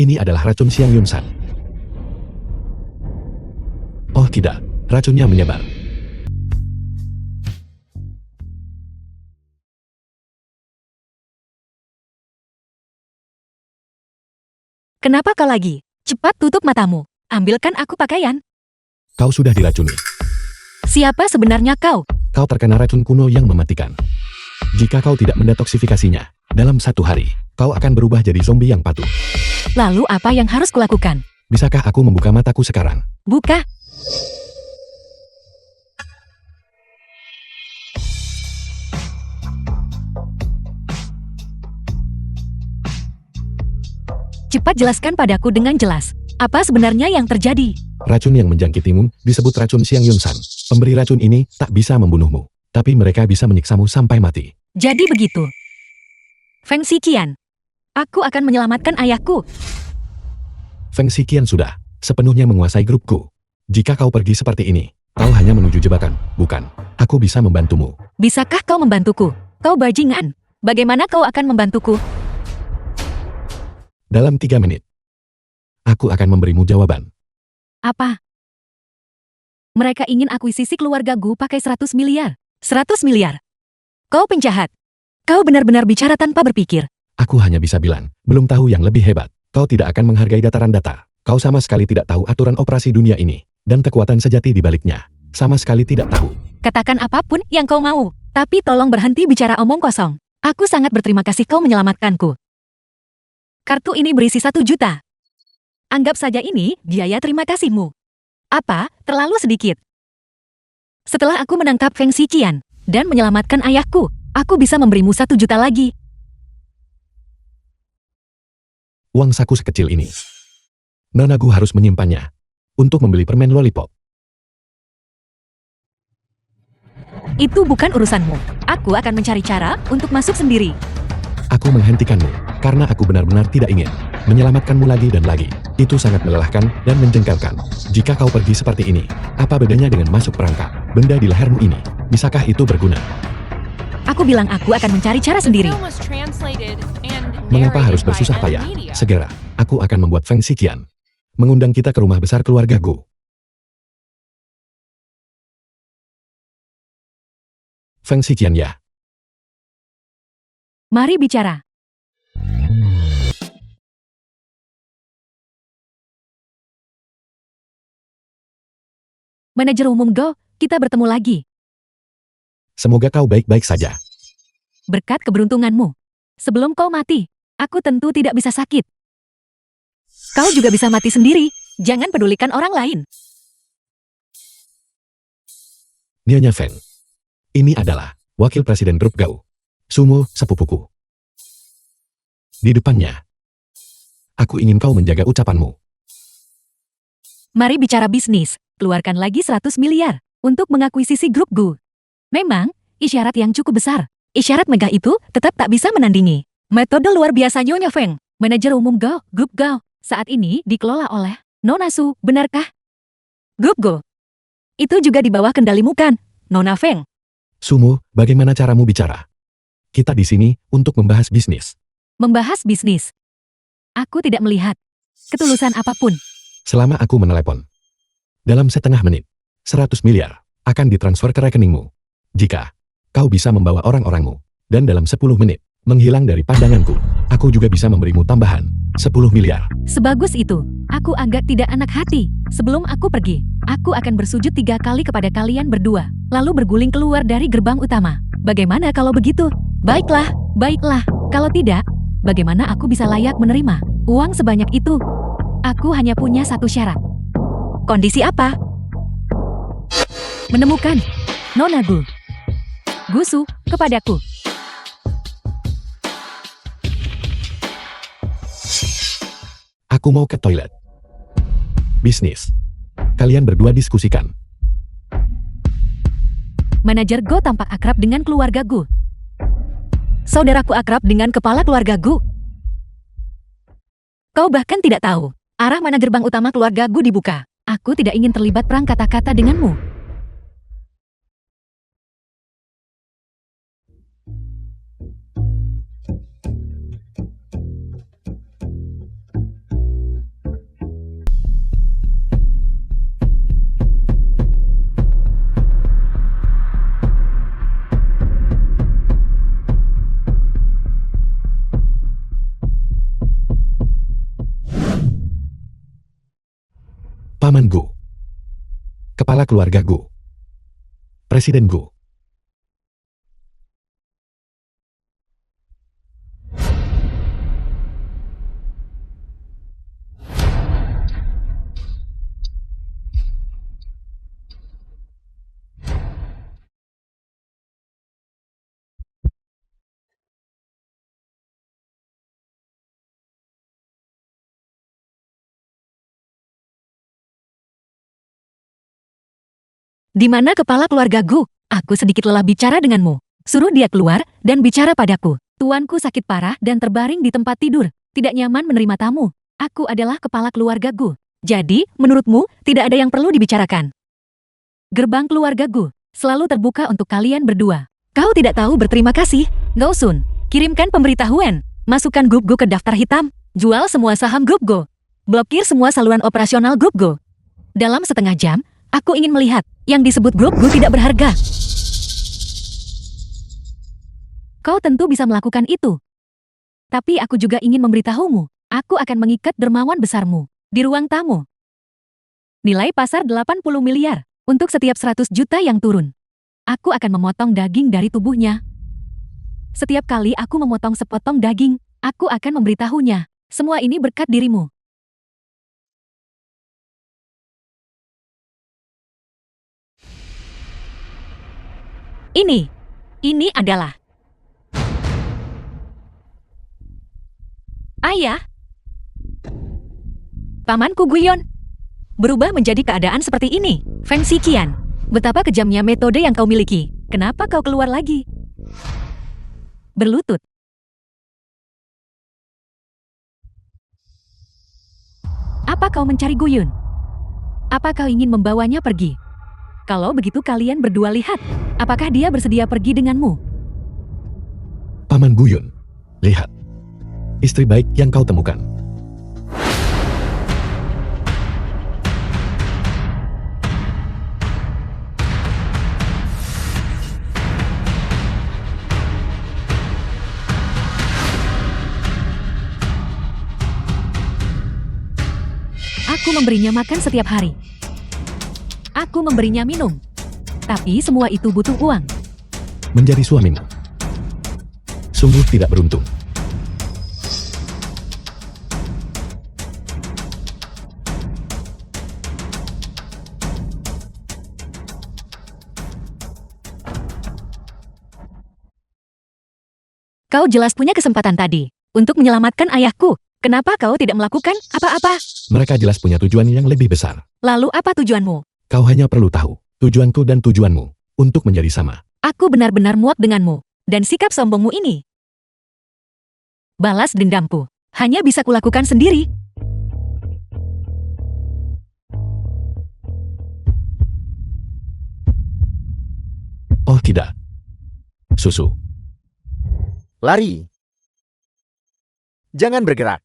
Ini adalah racun Xiang Yunsan. Oh tidak, racunnya menyebar. Kenapa kau lagi? Cepat tutup matamu. Ambilkan aku pakaian. Kau sudah diracuni. Siapa sebenarnya kau? Kau terkena racun kuno yang mematikan. Jika kau tidak mendetoksifikasinya, dalam 1 hari, kau akan berubah jadi zombie yang patuh. Lalu apa yang harus kulakukan? Bisakah aku membuka mataku sekarang? Buka. Cepat jelaskan padaku dengan jelas. Apa sebenarnya yang terjadi? Racun yang menjangkitimu disebut racun Xiang Yunsan. Pemberi racun ini tak bisa membunuhmu, tapi mereka bisa menyiksamu sampai mati. Jadi begitu. Feng Xiqian. Aku akan menyelamatkan ayahku. Feng Xiqian sudah sepenuhnya menguasai grupku. Jika kau pergi seperti ini, kau hanya menuju jebakan, bukan? Aku bisa membantumu. Bisakah kau membantuku? Kau bajingan. Bagaimana kau akan membantuku? Dalam 3 menit, aku akan memberimu jawaban. Apa? Mereka ingin akuisisi keluarga Gu pakai 100 miliar. 100 miliar. Kau penjahat. Kau benar-benar bicara tanpa berpikir. Aku hanya bisa bilang, belum tahu yang lebih hebat. Kau tidak akan menghargai dataran data. Kau sama sekali tidak tahu aturan operasi dunia ini. Dan kekuatan sejati di baliknya. Sama sekali tidak tahu. Katakan apapun yang kau mau. Tapi tolong berhenti bicara omong kosong. Aku sangat berterima kasih kau menyelamatkanku. Kartu ini berisi 1 juta. Anggap saja ini biaya terima kasihmu. Apa? Terlalu sedikit. Setelah aku menangkap Feng Xiqian dan menyelamatkan ayahku, aku bisa memberimu 1 juta lagi. Uang saku sekecil ini. Nonagu harus menyimpannya untuk membeli permen lollipop. Itu bukan urusanmu. Aku akan mencari cara untuk masuk sendiri. Aku menghentikanmu, karena aku benar-benar tidak ingin menyelamatkanmu lagi dan lagi. Itu sangat melelahkan dan menjengkelkan. Jika kau pergi seperti ini, apa bedanya dengan masuk perangkap benda di lehermu ini? Bisakah itu berguna? Aku bilang aku akan mencari cara sendiri. Mengapa harus bersusah payah? Segera, aku akan membuat Feng Xiqian mengundang kita ke rumah besar keluarga Gu. Feng Xiqian ya. Mari bicara. Manajer umum Go, kita bertemu lagi. Semoga kau baik-baik saja. Berkat keberuntunganmu. Sebelum kau mati, aku tentu tidak bisa sakit. Kau juga bisa mati sendiri. Jangan pedulikan orang lain. Nyonya Feng. Ini adalah wakil presiden grup Gao. Sumo, sepupuku. Di depannya, aku ingin kau menjaga ucapanmu. Mari bicara bisnis. Keluarkan lagi 100 miliar untuk mengakuisisi grup Gu. Memang, isyarat yang cukup besar. Isyarat megah itu tetap tak bisa menandingi. Metode luar biasa Nyonya Feng, manajer umum Gao, grup Gao, saat ini dikelola oleh Nona Su, benarkah? Grup Go. Itu juga di bawah kendalimu kan, Nona Feng? Sumo, bagaimana caramu bicara? Kita di sini untuk membahas bisnis. Membahas bisnis. Aku tidak melihat ketulusan apapun. Selama aku menelepon. Dalam setengah menit, 100 miliar akan ditransfer ke rekeningmu. Jika kau bisa membawa orang-orangmu, dan dalam 10 menit, menghilang dari pandanganku, aku juga bisa memberimu tambahan 10 miliar. Sebagus itu, aku agak tidak enak hati. Sebelum aku pergi, aku akan bersujud 3 kali kepada kalian berdua, lalu berguling keluar dari gerbang utama. Bagaimana kalau begitu? Baiklah, baiklah. Kalau tidak, bagaimana aku bisa layak menerima uang sebanyak itu? Aku hanya punya 1 syarat. Kondisi apa? Menemukan Nona Gu. Gusu, kepadaku. Aku mau ke toilet. Bisnis. Kalian berdua diskusikan. Manajer Go tampak akrab dengan keluarga Gu. Saudaraku akrab dengan kepala keluarga Gu. Kau bahkan tidak tahu arah mana gerbang utama keluarga Gu dibuka. Aku tidak ingin terlibat perang kata-kata denganmu. Paman Gu. Kepala keluarga Gu. Presiden Gu. Di mana kepala keluarga Gu? Aku sedikit lelah bicara denganmu. Suruh dia keluar dan bicara padaku. Tuanku sakit parah dan terbaring di tempat tidur. Tidak nyaman menerima tamu. Aku adalah kepala keluarga Gu. Jadi, menurutmu, tidak ada yang perlu dibicarakan. Gerbang keluarga Gu selalu terbuka untuk kalian berdua. Kau tidak tahu berterima kasih? Gosun, kirimkan pemberitahuan. Masukkan Grup Gu ke daftar hitam. Jual semua saham Grup Gu. Blokir semua saluran operasional Grup Gu. Dalam setengah jam, aku ingin melihat yang disebut Grup Gu tidak berharga. Kau tentu bisa melakukan itu. Tapi aku juga ingin memberitahumu, aku akan mengikat dermawan besarmu di ruang tamu. Nilai pasar 80 miliar untuk setiap 100 juta yang turun. Aku akan memotong daging dari tubuhnya. Setiap kali aku memotong sepotong daging, aku akan memberitahunya. Semua ini berkat dirimu. Ini adalah Ayah. Pamanku Guyon berubah menjadi keadaan seperti ini. Feng Xiqian, betapa kejamnya metode yang kau miliki. Kenapa kau keluar lagi? Berlutut. Apa kau mencari Guyun? Apa kau ingin membawanya pergi? Kalau begitu kalian berdua lihat, apakah dia bersedia pergi denganmu? Paman Guyun, lihat. Istri baik yang kau temukan. Aku memberinya makan setiap hari. Aku memberinya minum. Tapi semua itu butuh uang. Menjadi suamimu. Sungguh tidak beruntung. Kau jelas punya kesempatan tadi untuk menyelamatkan ayahku. Kenapa kau tidak melakukan apa-apa? Mereka jelas punya tujuan yang lebih besar. Lalu apa tujuanmu? Kau hanya perlu tahu tujuanku dan tujuanmu untuk menjadi sama. Aku benar-benar muak denganmu dan sikap sombongmu ini. Balas dendamku hanya bisa kulakukan sendiri. Oh tidak. Susu. Lari. Jangan bergerak.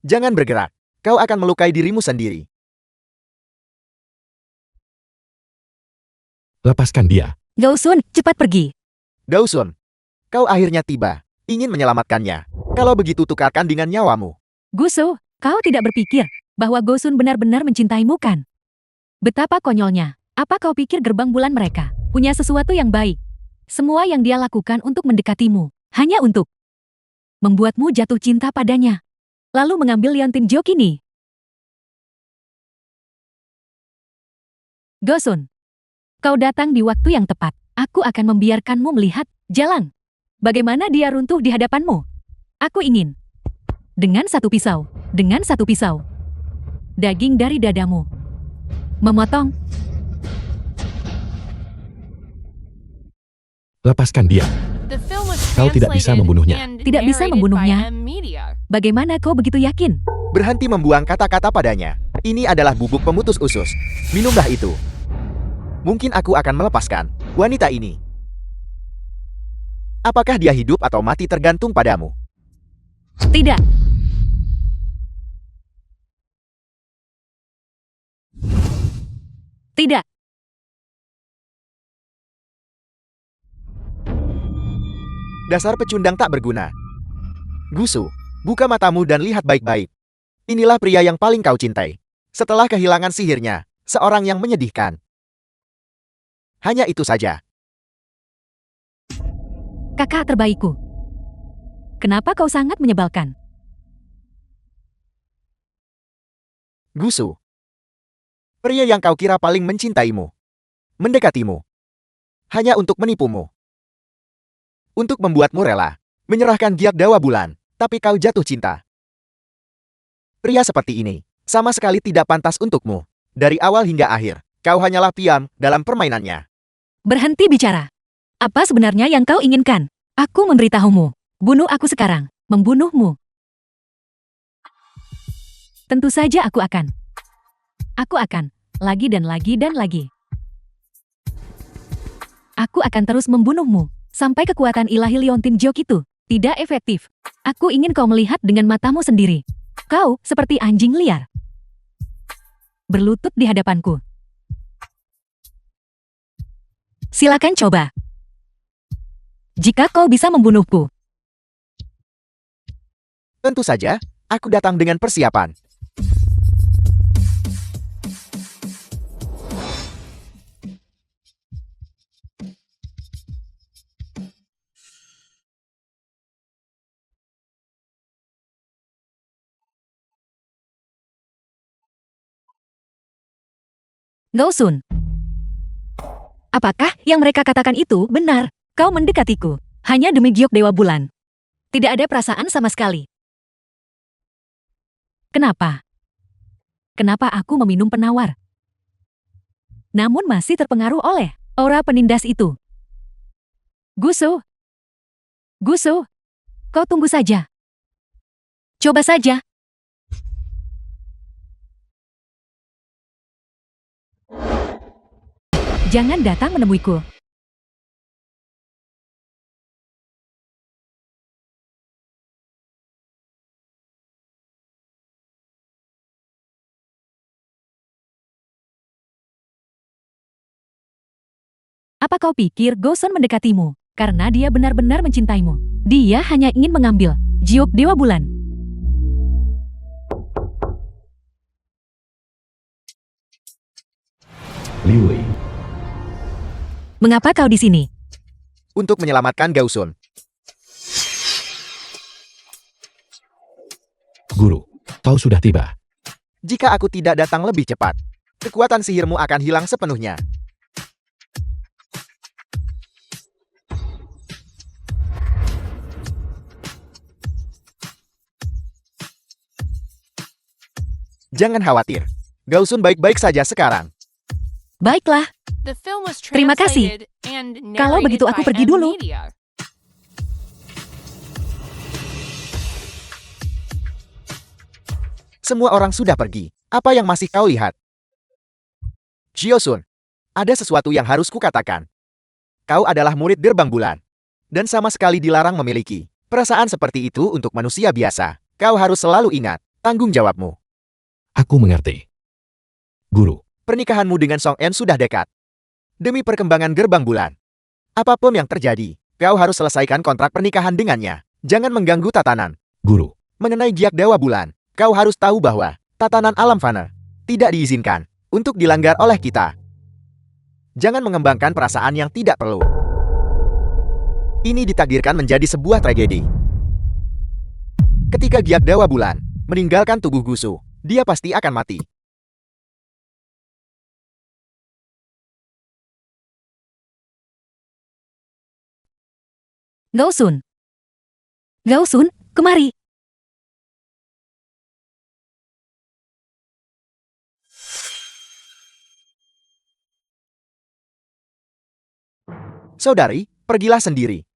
Jangan bergerak. Kau akan melukai dirimu sendiri. Lepaskan dia. Gausun, cepat pergi. Gausun, kau akhirnya tiba. Ingin menyelamatkannya. Kalau begitu tukarkan dengan nyawamu. Gusu, kau tidak berpikir bahwa Gosun benar-benar mencintaimu kan? Betapa konyolnya. Apa kau pikir gerbang bulan mereka punya sesuatu yang baik? Semua yang dia lakukan untuk mendekatimu hanya untuk membuatmu jatuh cinta padanya. Lalu mengambil liontin Jokini. Gosun, kau datang di waktu yang tepat. Aku akan membiarkanmu melihat jalan. Bagaimana dia runtuh di hadapanmu. Aku ingin. Dengan satu pisau. Daging dari dadamu. Memotong. Lepaskan dia. Kau tidak bisa membunuhnya. Tidak bisa membunuhnya. Bagaimana kau begitu yakin? Berhenti membuang kata-kata padanya. Ini adalah bubuk pemutus usus. Minumlah itu. Mungkin aku akan melepaskan wanita ini. Apakah dia hidup atau mati tergantung padamu. Tidak. Tidak. Dasar pecundang tak berguna. Gusu, buka matamu dan lihat baik-baik. Inilah pria yang paling kau cintai. Setelah kehilangan sihirnya, seorang yang menyedihkan. Hanya itu saja. Kakak terbaikku. Kenapa kau sangat menyebalkan? Gusu. Pria yang kau kira paling mencintaimu. Mendekatimu. Hanya untuk menipumu. Untuk membuatmu rela. Menyerahkan giok dewa bulan. Tapi kau jatuh cinta. Pria seperti ini. Sama sekali tidak pantas untukmu. Dari awal hingga akhir. Kau hanyalah pion dalam permainannya. Berhenti bicara. Apa sebenarnya yang kau inginkan? Aku memberitahumu. Bunuh aku sekarang. Membunuhmu. Tentu saja aku akan. Aku akan. Lagi dan lagi dan lagi. Aku akan terus membunuhmu. Sampai kekuatan ilahi Liontin Jok itu tidak efektif. Aku ingin kau melihat dengan matamu sendiri. Kau seperti anjing liar. Berlutut di hadapanku. Silakan coba. Jika kau bisa membunuhku. Tentu saja, aku datang dengan persiapan. Gausun. Apakah yang mereka katakan itu benar? Kau mendekatiku. Hanya demi giok dewa bulan. Tidak ada perasaan sama sekali. Kenapa? Kenapa aku meminum penawar? Namun masih terpengaruh oleh aura penindas itu. Gusu. Gusu. Kau tunggu saja. Coba saja. Jangan datang menemuiku. Apa kau pikir Gausun mendekatimu karena dia benar-benar mencintaimu? Dia hanya ingin mengambil giok dewa bulan. Liu Wei. Mengapa kau di sini? Untuk menyelamatkan Gausun. Guru, kau sudah tiba. Jika aku tidak datang lebih cepat, kekuatan sihirmu akan hilang sepenuhnya. Jangan khawatir. Gausun baik-baik saja sekarang. Baiklah, Terima kasih. Kalau begitu aku pergi dulu. Semua orang sudah pergi. Apa yang masih kau lihat? Shiosun, ada sesuatu yang harus kukatakan. Kau adalah murid gerbang bulan. Dan sama sekali dilarang memiliki perasaan seperti itu untuk manusia biasa. Kau harus selalu ingat tanggung jawabmu. Aku mengerti. Guru, Pernikahanmu dengan Song En sudah dekat. Demi perkembangan gerbang bulan. Apapun yang terjadi, kau harus selesaikan kontrak pernikahan dengannya. Jangan mengganggu tatanan. guru, Mengenai giok dewa bulan, kau harus tahu bahwa tatanan alam fana tidak diizinkan untuk dilanggar oleh kita. Jangan mengembangkan perasaan yang tidak perlu. Ini ditakdirkan menjadi sebuah tragedi. Ketika giok dewa bulan meninggalkan tubuh Gusu, dia pasti akan mati. Gausun. Gausun, kemari. Saudari, pergilah sendiri.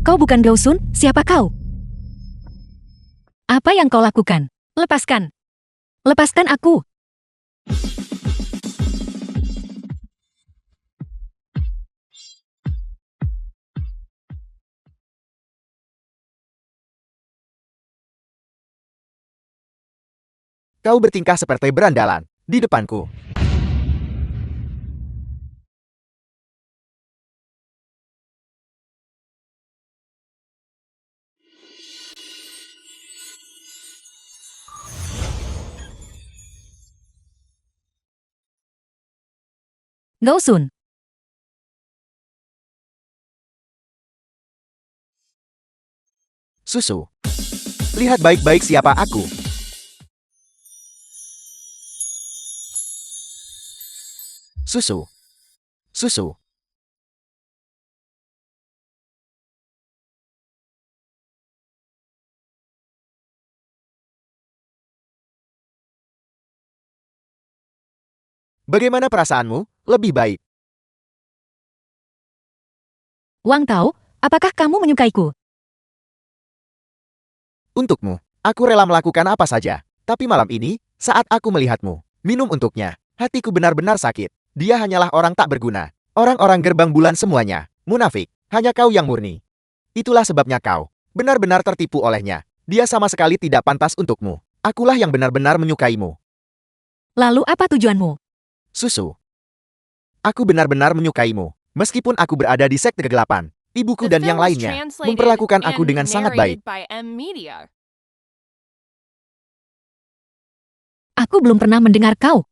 Kau bukan Gausun, siapa kau? Apa yang kau lakukan? Lepaskan. Lepaskan aku. Kau bertingkah seperti berandalan di depanku. Gausun. Susu. Lihat baik-baik siapa aku. Susu. Susu. Bagaimana perasaanmu? Lebih baik. Wang Tao, apakah kamu menyukaiku? Untukmu, aku rela melakukan apa saja. Tapi malam ini, saat aku melihatmu, minum untuknya, hatiku benar-benar sakit. Dia hanyalah orang tak berguna. Orang-orang gerbang bulan semuanya. Munafik. Hanya kau yang murni. Itulah sebabnya kau benar-benar tertipu olehnya. Dia sama sekali tidak pantas untukmu. Akulah yang benar-benar menyukaimu. Lalu apa tujuanmu? Susu. Aku benar-benar menyukaimu. Meskipun aku berada di sekte kegelapan, ibuku The dan yang film was lainnya translated memperlakukan aku and dengan sangat baik. narrated by M Media. Aku belum pernah mendengar kau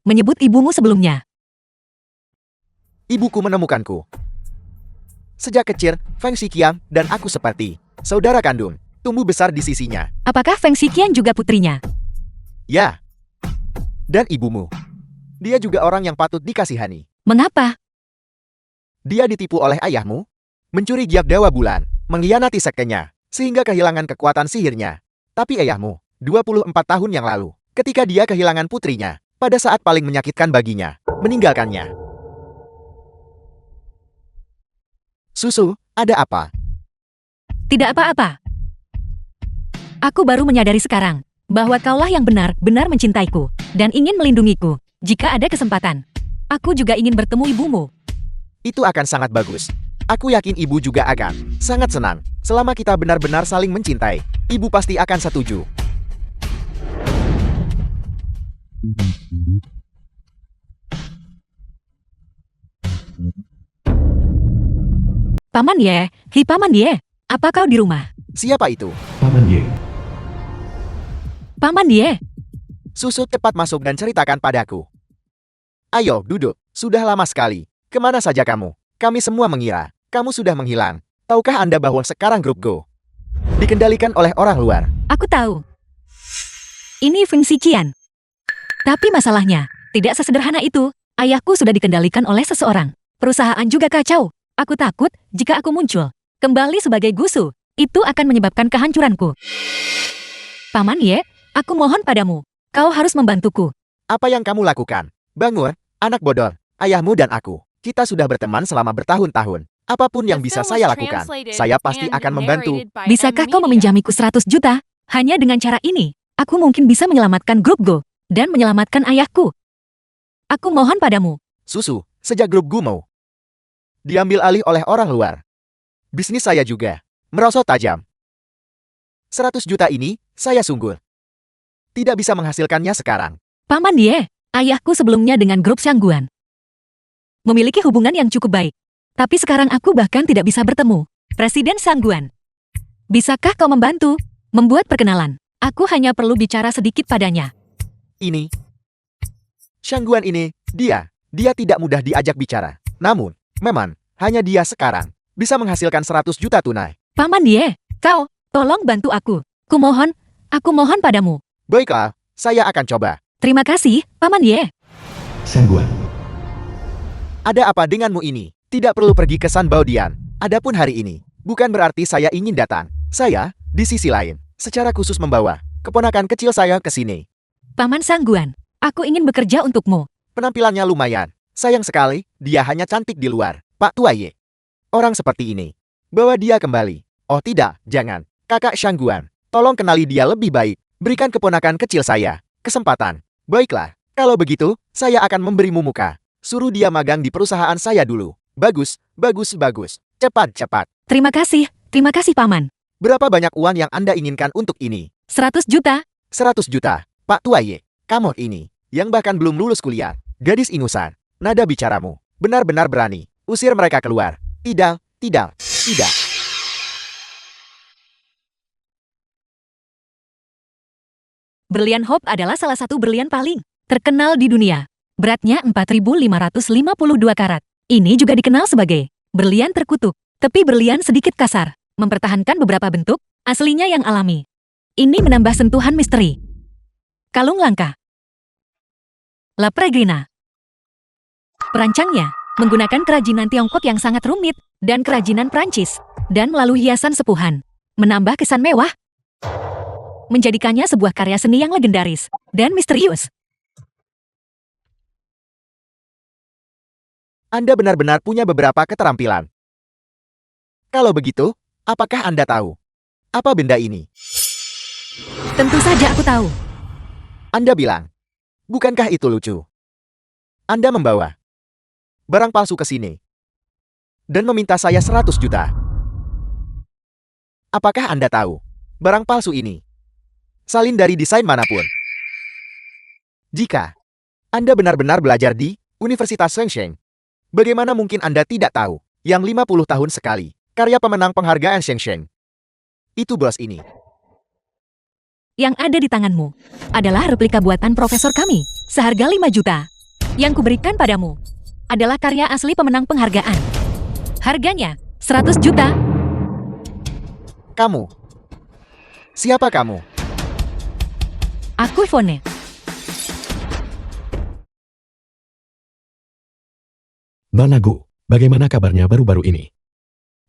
menyebut ibumu sebelumnya. Ibuku menemukanku. Sejak kecil, Feng Xiqiang dan aku seperti saudara kandung, tumbuh besar di sisinya. Apakah Feng Xiqian juga putrinya? Ya. Dan ibumu. Dia juga orang yang patut dikasihani. Mengapa? Dia ditipu oleh ayahmu, mencuri giok dewa bulan, mengkhianati sektenya, sehingga kehilangan kekuatan sihirnya. Tapi ayahmu, 24 tahun yang lalu, ketika dia kehilangan putrinya, pada saat paling menyakitkan baginya, meninggalkannya. Susu, ada apa? Tidak apa-apa. Aku baru menyadari sekarang bahwa kaulah yang benar-benar mencintaiku dan ingin melindungiku. Jika ada kesempatan, aku juga ingin bertemu ibumu. Itu akan sangat bagus. Aku yakin ibu juga akan sangat senang. Selama kita benar-benar saling mencintai, ibu pasti akan setuju. Paman Ye, Paman Ye, apa kau di rumah? Siapa itu? Paman Ye. Paman Ye, Susu cepat masuk dan ceritakan padaku. Ayo, duduk. Sudah lama sekali. Kemana saja kamu? Kami semua mengira kamu sudah menghilang. Tahukah Anda bahwa sekarang grup Go dikendalikan oleh orang luar? aku tahu. Ini Feng Xiqian. Tapi masalahnya, tidak sesederhana itu. Ayahku sudah dikendalikan oleh seseorang. Perusahaan juga kacau. Aku takut jika aku muncul kembali sebagai Gusu, itu akan menyebabkan kehancuranku. Paman Ye, aku mohon padamu, kau harus membantuku. Apa yang kamu lakukan? Bangun, anak bodoh. Ayahmu dan aku, kita sudah berteman selama bertahun-tahun. Apapun yang The bisa film saya was lakukan, translated saya pasti and akan membantu. narrated by Bisakah M kau Media. meminjamiku 100 juta? Hanya dengan cara ini, aku mungkin bisa menyelamatkan grup Go dan menyelamatkan ayahku. Aku mohon padamu. Susu, sejak grup Gumo diambil alih oleh orang luar. Bisnis saya juga merosot tajam. 100 juta ini, saya sungguh tidak bisa menghasilkannya sekarang. Paman Ye, ayahku sebelumnya dengan grup Shangguan memiliki hubungan yang cukup baik. Tapi sekarang aku bahkan tidak bisa bertemu Presiden Shangguan. Bisakah kau membantu membuat perkenalan? Aku hanya perlu bicara sedikit padanya. Ini Shangguan ini, dia tidak mudah diajak bicara. Namun, memang, hanya dia sekarang bisa menghasilkan 100 juta tunai. Paman Ye, kau, tolong bantu aku. Aku mohon padamu. Baiklah, saya akan coba. Terima kasih, Paman Ye. Sangguan. Ada apa denganmu ini? Tidak perlu pergi ke San Baodian. Adapun hari ini, bukan berarti saya ingin datang. Saya, di sisi lain, secara khusus membawa keponakan kecil saya ke sini. Paman Shangguan, aku ingin bekerja untukmu. Penampilannya lumayan. Sayang sekali, dia hanya cantik di luar. Pak Tuaye. Orang seperti ini. Bawa dia kembali. Oh tidak, jangan. Kakak Shangguan, tolong kenali dia lebih baik. Berikan keponakan kecil saya kesempatan. Baiklah, kalau begitu, saya akan memberimu muka. Suruh dia magang di perusahaan saya dulu. Bagus, bagus, bagus. Cepat, cepat. Terima kasih Paman. Berapa banyak uang yang Anda inginkan untuk ini? 100 juta. 100 juta. Pak Tuaye, kamu ini, yang bahkan belum lulus kuliah. Gadis ingusan. Nada bicaramu benar-benar berani. Usir mereka keluar. Tidak, tidak, tidak. Berlian Hope adalah salah satu berlian paling terkenal di dunia. Beratnya 4.552 karat. Ini juga dikenal sebagai berlian terkutuk, tepi berlian sedikit kasar, mempertahankan beberapa bentuk aslinya yang alami. Ini menambah sentuhan misteri. Kalung langka. La Peregrina. Perancangnya menggunakan kerajinan Tiongkok yang sangat rumit dan kerajinan Prancis, dan melalui hiasan sepuhan, menambah kesan mewah, menjadikannya sebuah karya seni yang legendaris dan misterius. Anda benar-benar punya beberapa keterampilan. Kalau begitu, apakah Anda tahu apa benda ini? Tentu saja aku tahu. Anda bilang, bukankah itu lucu? Anda membawa barang palsu ke sini dan meminta saya 100 juta. Apakah Anda tahu barang palsu ini salin dari desain manapun? Jika Anda benar-benar belajar di Universitas Shenzhen, bagaimana mungkin Anda tidak tahu yang 50 tahun sekali karya pemenang penghargaan Shenzhen? Itu bos ini. Yang ada di tanganmu adalah replika buatan profesor kami, seharga 5 juta. Yang kuberikan padamu adalah karya asli pemenang penghargaan. Harganya 100 juta. Kamu. Siapa kamu? Aku Yvonne. Nonagu, bagaimana kabarnya baru-baru ini?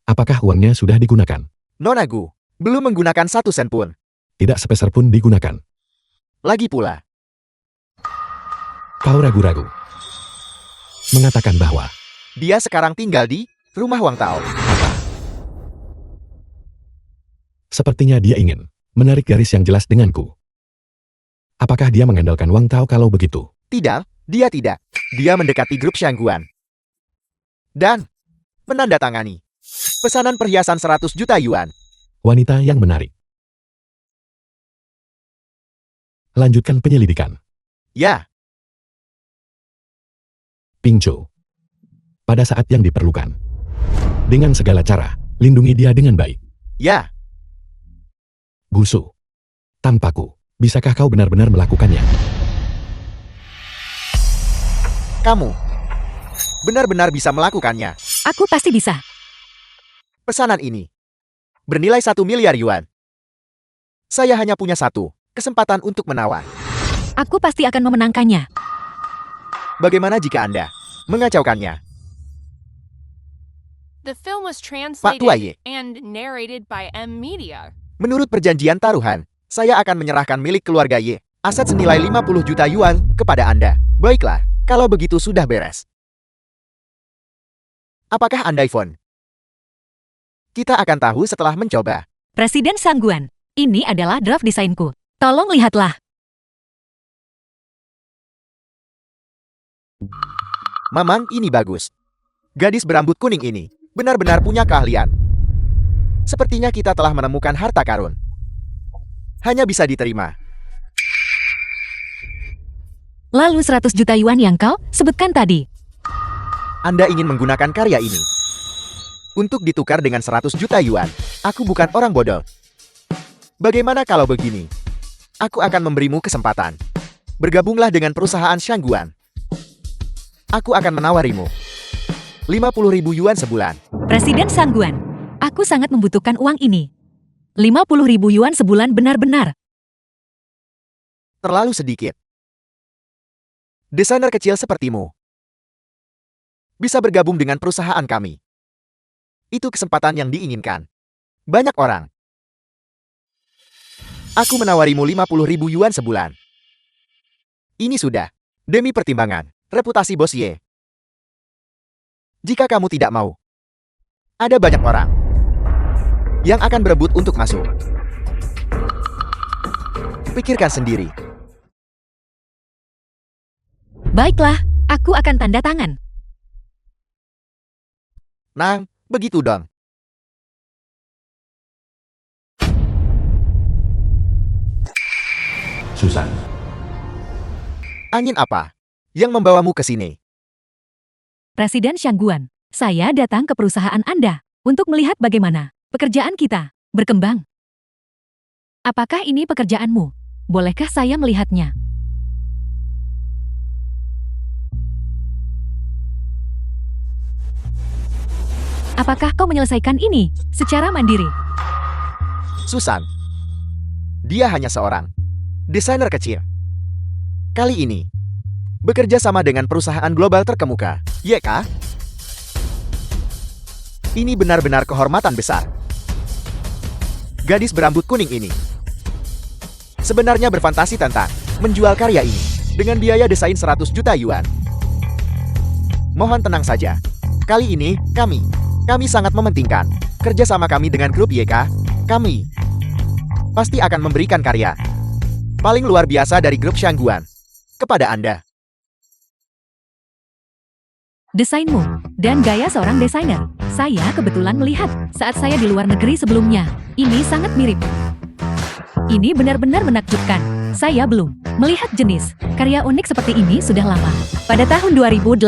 Apakah uangnya sudah digunakan? Nonagu, belum menggunakan 1 sen pun. Tidak sepeser pun digunakan. Lagi pula, Kau ragu-ragu. Mengatakan bahwa dia sekarang tinggal di rumah Wang Tao. sepertinya dia ingin menarik garis yang jelas denganku. Apakah dia mengandalkan Wang Tao kalau begitu? Tidak, dia tidak. Dia mendekati grup Shangguan dan menandatangani pesanan perhiasan 100 juta yuan. Wanita yang menarik. Lanjutkan penyelidikan. Ya, Pingzhou. Pada saat yang diperlukan. Dengan segala cara, lindungi dia dengan baik. ya, Gusu. Tanpaku, bisakah kau benar-benar melakukannya? kamu benar-benar bisa melakukannya. Aku pasti bisa. Pesanan ini bernilai 1 miliar yuan. Saya hanya punya satu kesempatan untuk menawar. Aku pasti akan memenangkannya. Bagaimana jika Anda mengacaukannya? The film was Tuaye. translated and narrated by M Media. Menurut perjanjian taruhan, saya akan menyerahkan milik keluarga Ye, aset senilai 50 juta yuan, kepada Anda. Baiklah, kalau begitu sudah beres. Apakah Anda Yvonne? Kita akan tahu setelah mencoba. Presiden Shangguan, ini adalah draft desainku. Tolong lihatlah. Mamang, ini bagus. Gadis berambut kuning ini benar-benar punya keahlian. Sepertinya kita telah menemukan harta karun. Hanya bisa diterima. Lalu 100 juta yuan yang kau sebutkan tadi. Anda ingin menggunakan karya ini untuk ditukar dengan 100 juta yuan. Aku bukan orang bodoh. Bagaimana kalau begini? Aku akan memberimu kesempatan. Bergabunglah dengan perusahaan Shangguan. Aku akan menawarimu 50.000 yuan sebulan. Presiden Shangguan, aku sangat membutuhkan uang ini. 50.000 yuan sebulan benar-benar. Terlalu sedikit. Desainer kecil sepertimu bisa bergabung dengan perusahaan kami. Itu kesempatan yang diinginkan banyak orang. Aku menawarimu 50.000 yuan sebulan. Ini sudah demi pertimbangan reputasi Bos Ye. Jika kamu tidak mau, ada banyak orang yang akan berebut untuk masuk. Pikirkan sendiri. Baiklah, aku akan tanda tangan. Nah, begitu dong. Susan. Angin apa yang membawamu ke sini? Presiden Shangguan, saya datang ke perusahaan Anda untuk melihat bagaimana pekerjaan kita berkembang. Apakah ini pekerjaanmu? Bolehkah saya melihatnya? Apakah kau menyelesaikan ini secara mandiri? Susan. Dia hanya seorang desainer kecil. Kali ini, bekerja sama dengan perusahaan global terkemuka, YK. Ini benar-benar kehormatan besar. Gadis berambut kuning ini sebenarnya berfantasi tentang menjual karya ini dengan biaya desain 100 juta yuan. Mohon tenang saja. Kali ini, kami sangat mementingkan kerjasama kami dengan grup YK. Kami pasti akan memberikan karya paling luar biasa dari grup Shangguan kepada Anda. Desainmu dan gaya seorang desainer. Saya kebetulan melihat saat saya di luar negeri sebelumnya. Ini sangat mirip. Ini benar-benar menakjubkan. Saya belum melihat jenis karya unik seperti ini sudah lama. Pada tahun 2018,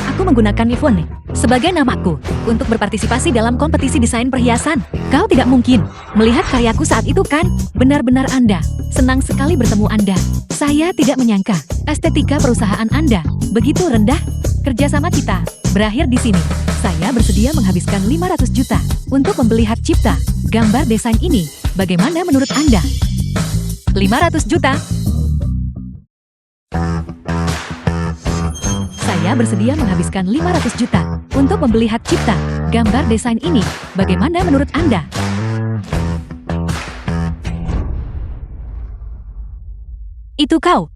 aku menggunakan Yvonne sebagai namaku untuk berpartisipasi dalam kompetisi desain perhiasan. Kau tidak mungkin melihat karyaku saat itu kan? Benar-benar Anda. Senang sekali bertemu Anda. Saya tidak menyangka estetika perusahaan Anda begitu rendah. Kerjasama kita berakhir di sini. Saya bersedia menghabiskan 500 juta untuk membeli hak cipta gambar desain ini. Bagaimana menurut Anda? 500 juta? Saya bersedia menghabiskan 500 juta untuk membeli hak cipta gambar desain ini. Bagaimana menurut Anda? Itu kau.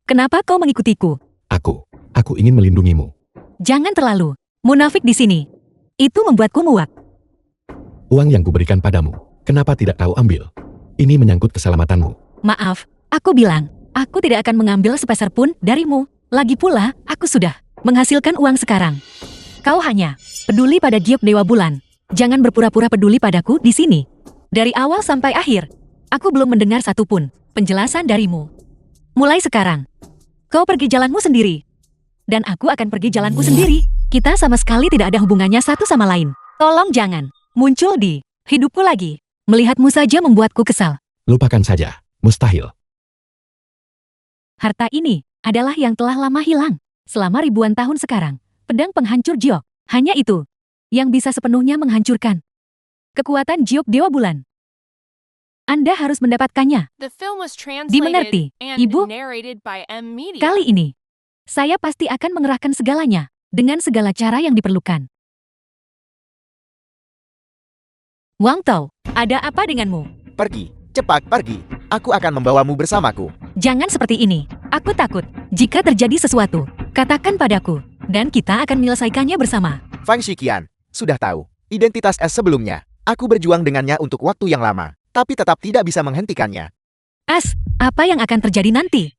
Kenapa kau mengikutiku? Aku ingin melindungimu. Jangan terlalu munafik di sini. Itu membuatku muak. Uang yang kuberikan padamu, kenapa tidak kau ambil? Ini menyangkut keselamatanmu. Maaf, aku bilang, aku tidak akan mengambil sepeser pun darimu. Lagi pula, aku sudah menghasilkan uang sekarang. Kau hanya peduli pada giok Dewa Bulan. Jangan berpura-pura peduli padaku di sini. Dari awal sampai akhir, aku belum mendengar satupun penjelasan darimu. Mulai sekarang, kau pergi jalanmu sendiri. Dan aku akan pergi jalanku sendiri. Kita sama sekali tidak ada hubungannya satu sama lain. Tolong jangan muncul di hidupku lagi. Melihatmu saja membuatku kesal. Lupakan saja, mustahil. Harta ini adalah yang telah lama hilang. Selama ribuan tahun sekarang, pedang penghancur Jiok. Hanya itu yang bisa sepenuhnya menghancurkan kekuatan Jiok Dewa Bulan. Anda harus mendapatkannya. The film was Dimengerti, translated and Ibu? narrated by M Media. Kali ini, saya pasti akan mengerahkan segalanya dengan segala cara yang diperlukan. Wang Tao, ada apa denganmu? Pergi, cepat pergi. Aku akan membawamu bersamaku. Jangan seperti ini. Aku takut. Jika terjadi sesuatu, katakan padaku. Dan kita akan menyelesaikannya bersama. Fang Shiqian, sudah tahu identitas S sebelumnya. Aku berjuang dengannya untuk waktu yang lama, tapi tetap tidak bisa menghentikannya. As, apa yang akan terjadi nanti?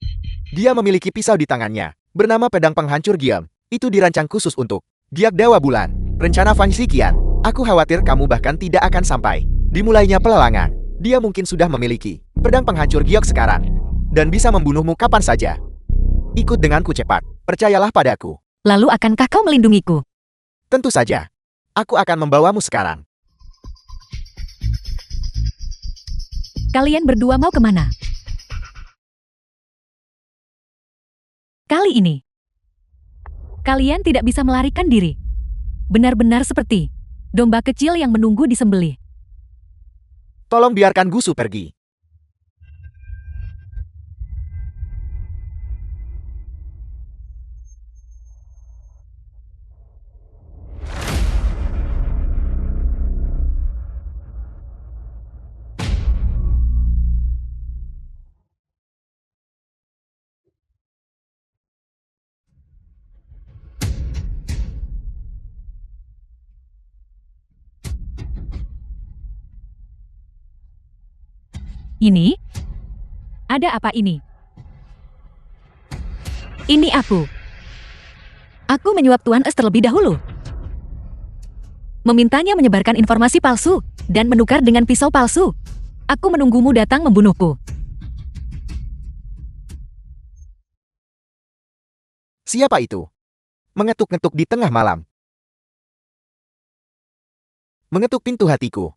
Dia memiliki pisau di tangannya, bernama pedang penghancur Giam. Itu dirancang khusus untuk Giok Dewa Bulan. Rencana Fang Shiqian, aku khawatir kamu bahkan tidak akan sampai dimulainya pelelangan. Dia mungkin sudah memiliki pedang penghancur giok sekarang dan bisa membunuhmu kapan saja. Ikut denganku cepat, percayalah padaku. Lalu akankah kau melindungiku? Tentu saja. Aku akan membawamu sekarang. Kalian berdua mau kemana? Kali ini, kalian tidak bisa melarikan diri. Benar-benar seperti domba kecil yang menunggu disembelih. Tolong biarkan Gusu pergi. Ini? Ada apa ini? Ini aku. Aku menyuap Tuan Es terlebih dahulu. Memintanya menyebarkan informasi palsu dan menukar dengan pisau palsu. Aku menunggumu datang membunuhku. Siapa itu? Mengetuk-ngetuk di tengah malam. Mengetuk pintu hatiku.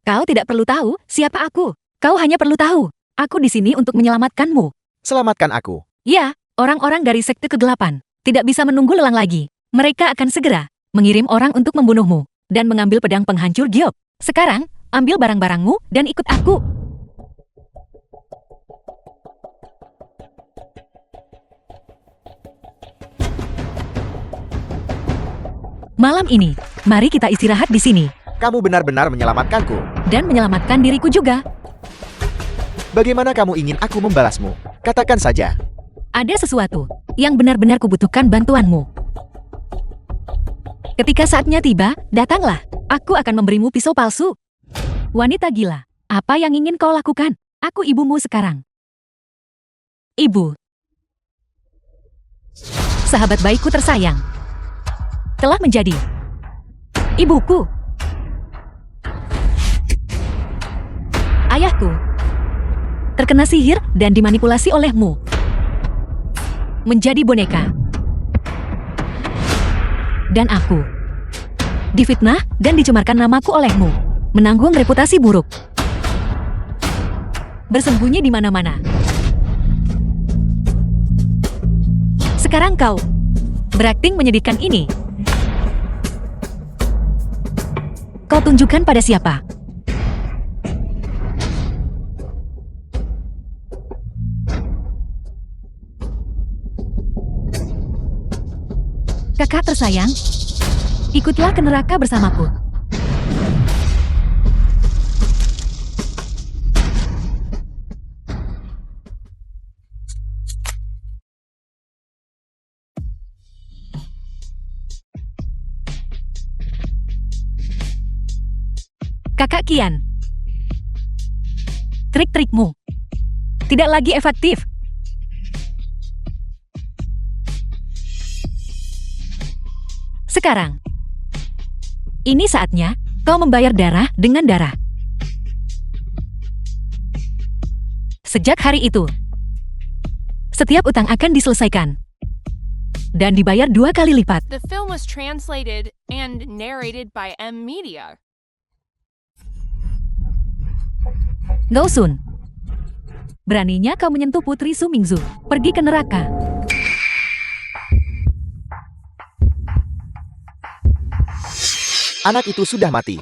Kau tidak perlu tahu siapa aku. Kau hanya perlu tahu, aku di sini untuk menyelamatkanmu. Selamatkan aku. Ya, orang-orang dari sekte kegelapan. Tidak bisa menunggu lelang lagi. Mereka akan segera mengirim orang untuk membunuhmu dan mengambil pedang penghancur giok. Sekarang, ambil barang-barangmu dan ikut aku. Malam ini, mari kita istirahat di sini Kamu benar-benar menyelamatkanku. dan menyelamatkan diriku juga. Bagaimana kamu ingin aku membalasmu? Katakan saja. Ada sesuatu yang benar-benar kubutuhkan bantuanmu. Ketika saatnya tiba, datanglah. Aku akan memberimu pisau palsu. Wanita gila, apa yang ingin kau lakukan? Aku ibumu sekarang. Ibu. Sahabat baikku tersayang. Telah menjadi ibuku. Ayahku terkena sihir dan dimanipulasi olehmu. Menjadi boneka. Dan aku difitnah dan dicemarkan namaku olehmu. Menanggung reputasi buruk. Bersembunyi di mana-mana. Sekarang kau berakting menyedihkan ini. Kau tunjukkan pada siapa? Kakak tersayang, ikutlah ke neraka bersamaku. Kakak Kian, trik-trikmu tidak lagi efektif. Sekarang, ini saatnya kau membayar darah dengan darah. Sejak hari itu, setiap utang akan diselesaikan dan dibayar 2 kali lipat. The film was translated and narrated by M Media. Gausun, beraninya kau menyentuh Putri Sumingzu. Pergi ke neraka. Anak itu sudah mati.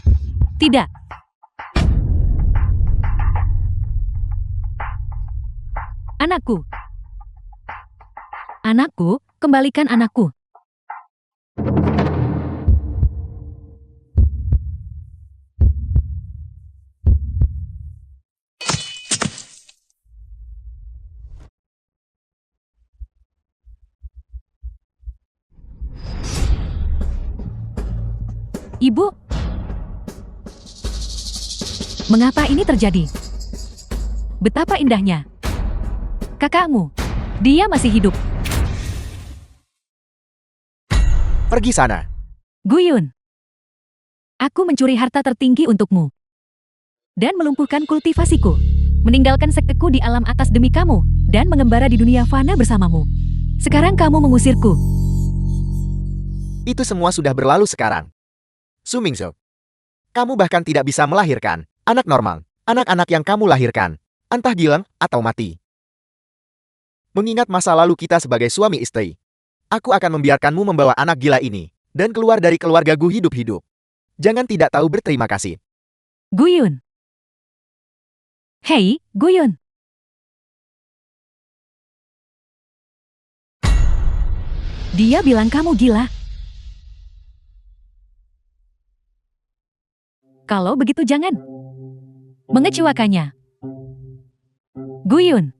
Tidak. Anakku. Anakku, kembalikan anakku. Ibu, mengapa ini terjadi? Betapa indahnya. Kakakmu, dia masih hidup. Pergi sana. Guyun, aku mencuri harta tertinggi untukmu dan melumpuhkan kultivasiku, meninggalkan sekteku di alam atas demi kamu dan mengembara di dunia fana bersamamu. Sekarang kamu mengusirku. Itu semua sudah berlalu sekarang. Sumingzu, kamu bahkan tidak bisa melahirkan anak normal. Anak-anak yang kamu lahirkan, entah gila atau mati. Mengingat masa lalu kita sebagai suami istri, aku akan membiarkanmu membawa anak gila ini dan keluar dari keluargaku hidup-hidup. Jangan tidak tahu berterima kasih. Guyun. Hei, Guyun. Dia bilang kamu gila. Kalau begitu jangan mengecewakannya. Guyun.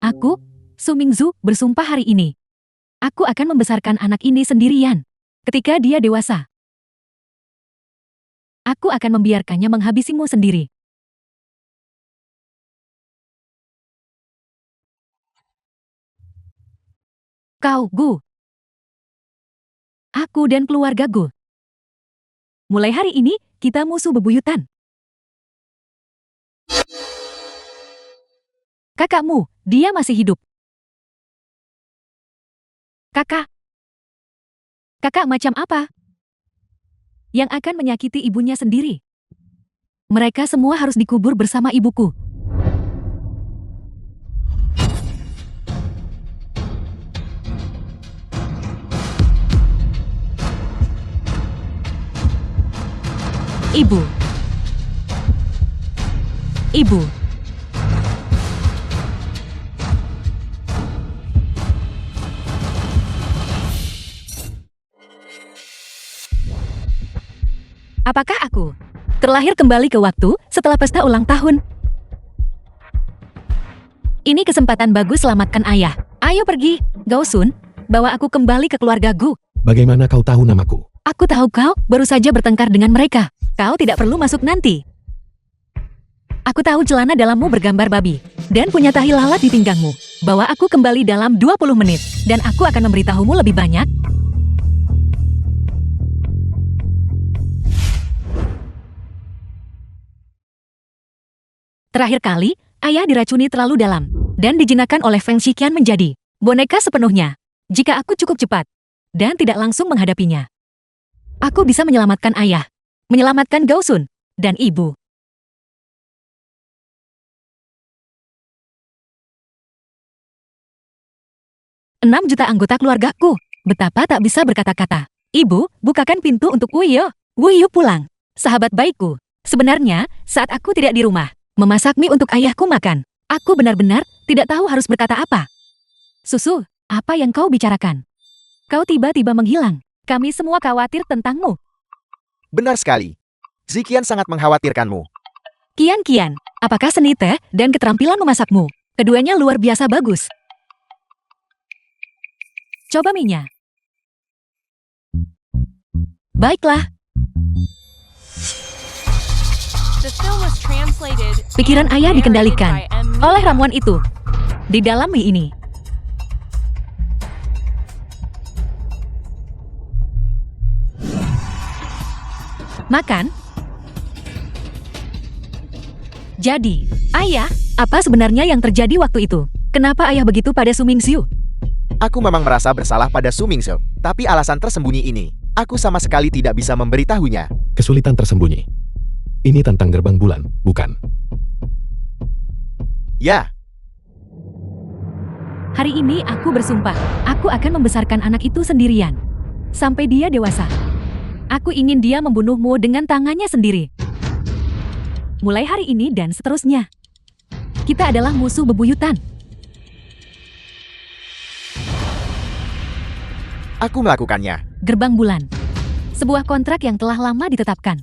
Aku, Sumingzu, bersumpah hari ini. Aku akan membesarkan anak ini sendirian. Ketika dia dewasa, aku akan membiarkannya menghabisimu sendiri. Kau, Gu. Aku dan keluarga Gu. Mulai hari ini, kita musuh bebuyutan. Kakakmu, dia masih hidup. Kakak. Kakak macam apa? Yang akan menyakiti ibunya sendiri. Mereka semua harus dikubur bersama ibuku. Ibu. Ibu. Apakah aku terlahir kembali ke waktu setelah pesta ulang tahun? Ini kesempatan bagus selamatkan ayah. Ayo pergi, Gausun. Bawa aku kembali ke keluargaku. Bagaimana kau tahu namaku? Aku tahu kau baru saja bertengkar dengan mereka. Kau tidak perlu masuk nanti. Aku tahu celana dalammu bergambar babi dan punya tahi lalat di pinggangmu. Bawa aku kembali dalam 20 menit dan aku akan memberitahumu lebih banyak. Terakhir kali, ayah diracuni terlalu dalam dan dijinakkan oleh Feng Shiqian menjadi boneka sepenuhnya. Jika aku cukup cepat dan tidak langsung menghadapinya, aku bisa menyelamatkan ayah, menyelamatkan Gausun, dan ibu. Enam juta anggota keluargaku. Betapa tak bisa berkata-kata. Ibu, bukakan pintu untuk Wuyo. Wuyo pulang. Sahabat baikku. Sebenarnya, saat aku tidak di rumah, memasak mie untuk ayahku makan, aku benar-benar tidak tahu harus berkata apa. Susu, apa yang kau bicarakan? Kau tiba-tiba menghilang. Kami semua khawatir tentangmu. Benar sekali. Ziqian sangat mengkhawatirkanmu. Kian, apakah seni teh dan keterampilan memasakmu? Keduanya luar biasa bagus. Coba mie-nya. Baiklah. The film was translated Pikiran and ayah narrated dikendalikan by M. oleh ramuan itu di dalam mie ini. Makan. Jadi, ayah, apa sebenarnya yang terjadi waktu itu? Kenapa ayah begitu pada Su Mingxiu? Aku memang merasa bersalah pada Su Mingxiu, tapi alasan tersembunyi ini, aku sama sekali tidak bisa memberitahunya. Kesulitan tersembunyi. Ini tentang gerbang bulan, bukan? Ya, Hari ini aku bersumpah, aku akan membesarkan anak itu sendirian. Sampai dia dewasa. Aku ingin dia membunuhmu dengan tangannya sendiri. Mulai hari ini dan seterusnya. Kita adalah musuh bebuyutan. aku melakukannya. Gerbang bulan. Sebuah kontrak yang telah lama ditetapkan.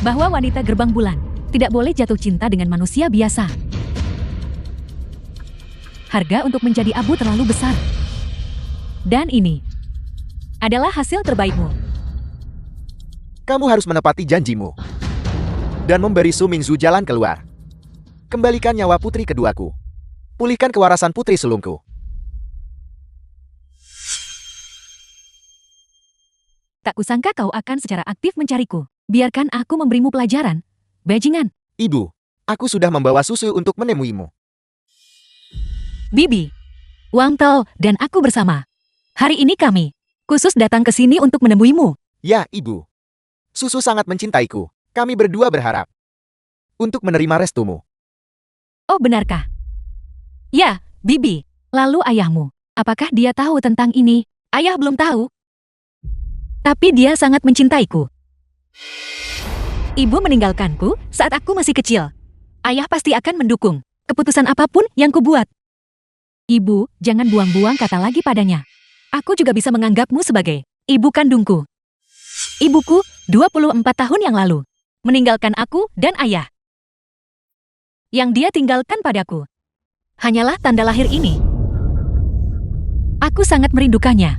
Bahwa wanita gerbang bulan tidak boleh jatuh cinta dengan manusia biasa. Harga untuk menjadi abu terlalu besar. Dan ini adalah hasil terbaikmu. Kamu harus menepati janjimu. Dan memberi Su Mingxiu jalan keluar. Kembalikan nyawa putri keduaku. Pulihkan kewarasan putri sulungku. Tak kusangka kau akan secara aktif mencariku. Biarkan aku memberimu pelajaran. Bajingan. Ibu, aku sudah membawa susu untuk menemuimu. Bibi, Wang Tao, dan aku bersama. Hari ini kami khusus datang ke sini untuk menemuimu. Ya, Ibu. Susu sangat mencintaiku. Kami berdua berharap untuk menerima restumu. Oh, benarkah? Ya, Bibi. Lalu ayahmu, apakah dia tahu tentang ini? Ayah belum tahu. Tapi dia sangat mencintaiku. Ibu meninggalkanku saat aku masih kecil. Ayah pasti akan mendukung keputusan apapun yang kubuat. Ibu, jangan buang-buang kata lagi padanya. Aku juga bisa menganggapmu sebagai ibu kandungku. Ibuku, 24 tahun yang lalu, meninggalkan aku dan ayah. Yang dia tinggalkan padaku hanyalah tanda lahir ini. Aku sangat merindukannya.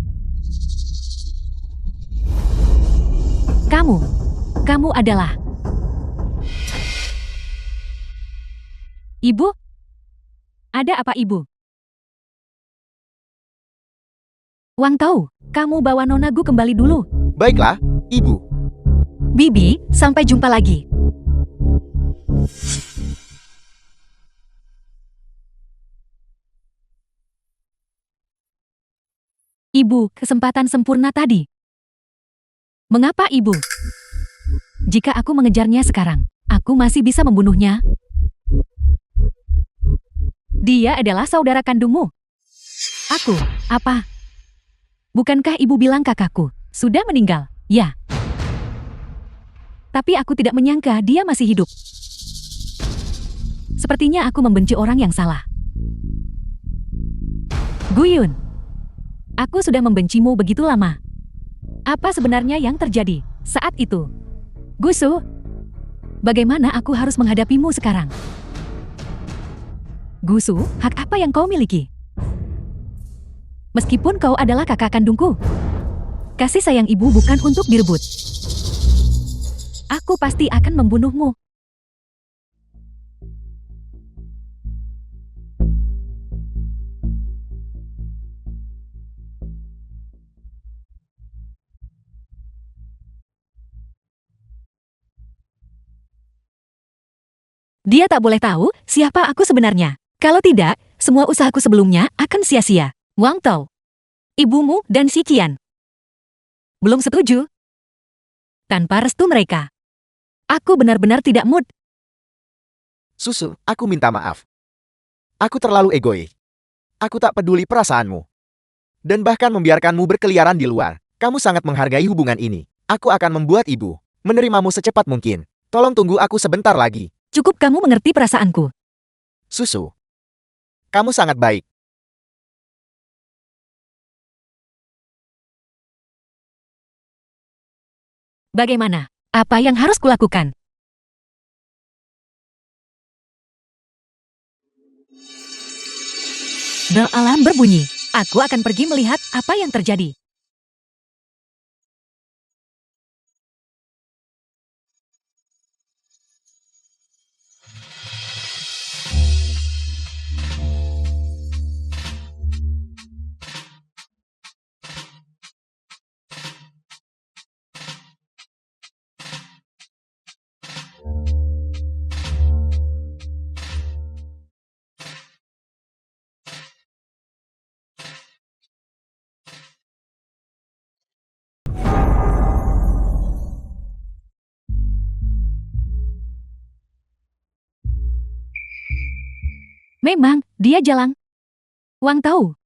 Kamu adalah ibu? Ada apa ibu? Wang Tao, kamu bawa nonagu kembali dulu. Baiklah, Ibu. Bibi, sampai jumpa lagi. Ibu, kesempatan sempurna tadi. Mengapa ibu? Jika aku mengejarnya sekarang, aku masih bisa membunuhnya. Dia adalah saudara kandungmu. Aku, apa? Bukankah ibu bilang kakakku sudah meninggal? Ya. tapi aku tidak menyangka dia masih hidup. Sepertinya aku membenci orang yang salah. Guyun, aku sudah membencimu begitu lama. Apa sebenarnya yang terjadi saat itu? Gusu, bagaimana aku harus menghadapimu sekarang? Gusu, hak apa yang kau miliki? Meskipun kau adalah kakak kandungku, kasih sayang ibu bukan untuk direbut. Aku pasti akan membunuhmu. Dia tak boleh tahu siapa aku sebenarnya. Kalau tidak, semua usahaku sebelumnya akan sia-sia. Wang Tao, ibumu dan si Qian belum setuju. Tanpa restu mereka, aku benar-benar tidak mood. Susu, aku minta maaf. Aku terlalu egois. Aku tak peduli perasaanmu. Dan bahkan membiarkanmu berkeliaran di luar. Kamu sangat menghargai hubungan ini. Aku akan membuat ibu menerimamu secepat mungkin. Tolong tunggu aku sebentar lagi. Cukup kamu mengerti perasaanku. Susu, kamu sangat baik. Bagaimana? Apa yang harus kulakukan? Bel alarm berbunyi. Aku akan pergi melihat apa yang terjadi. Memang, dia jalang. Wang tahu.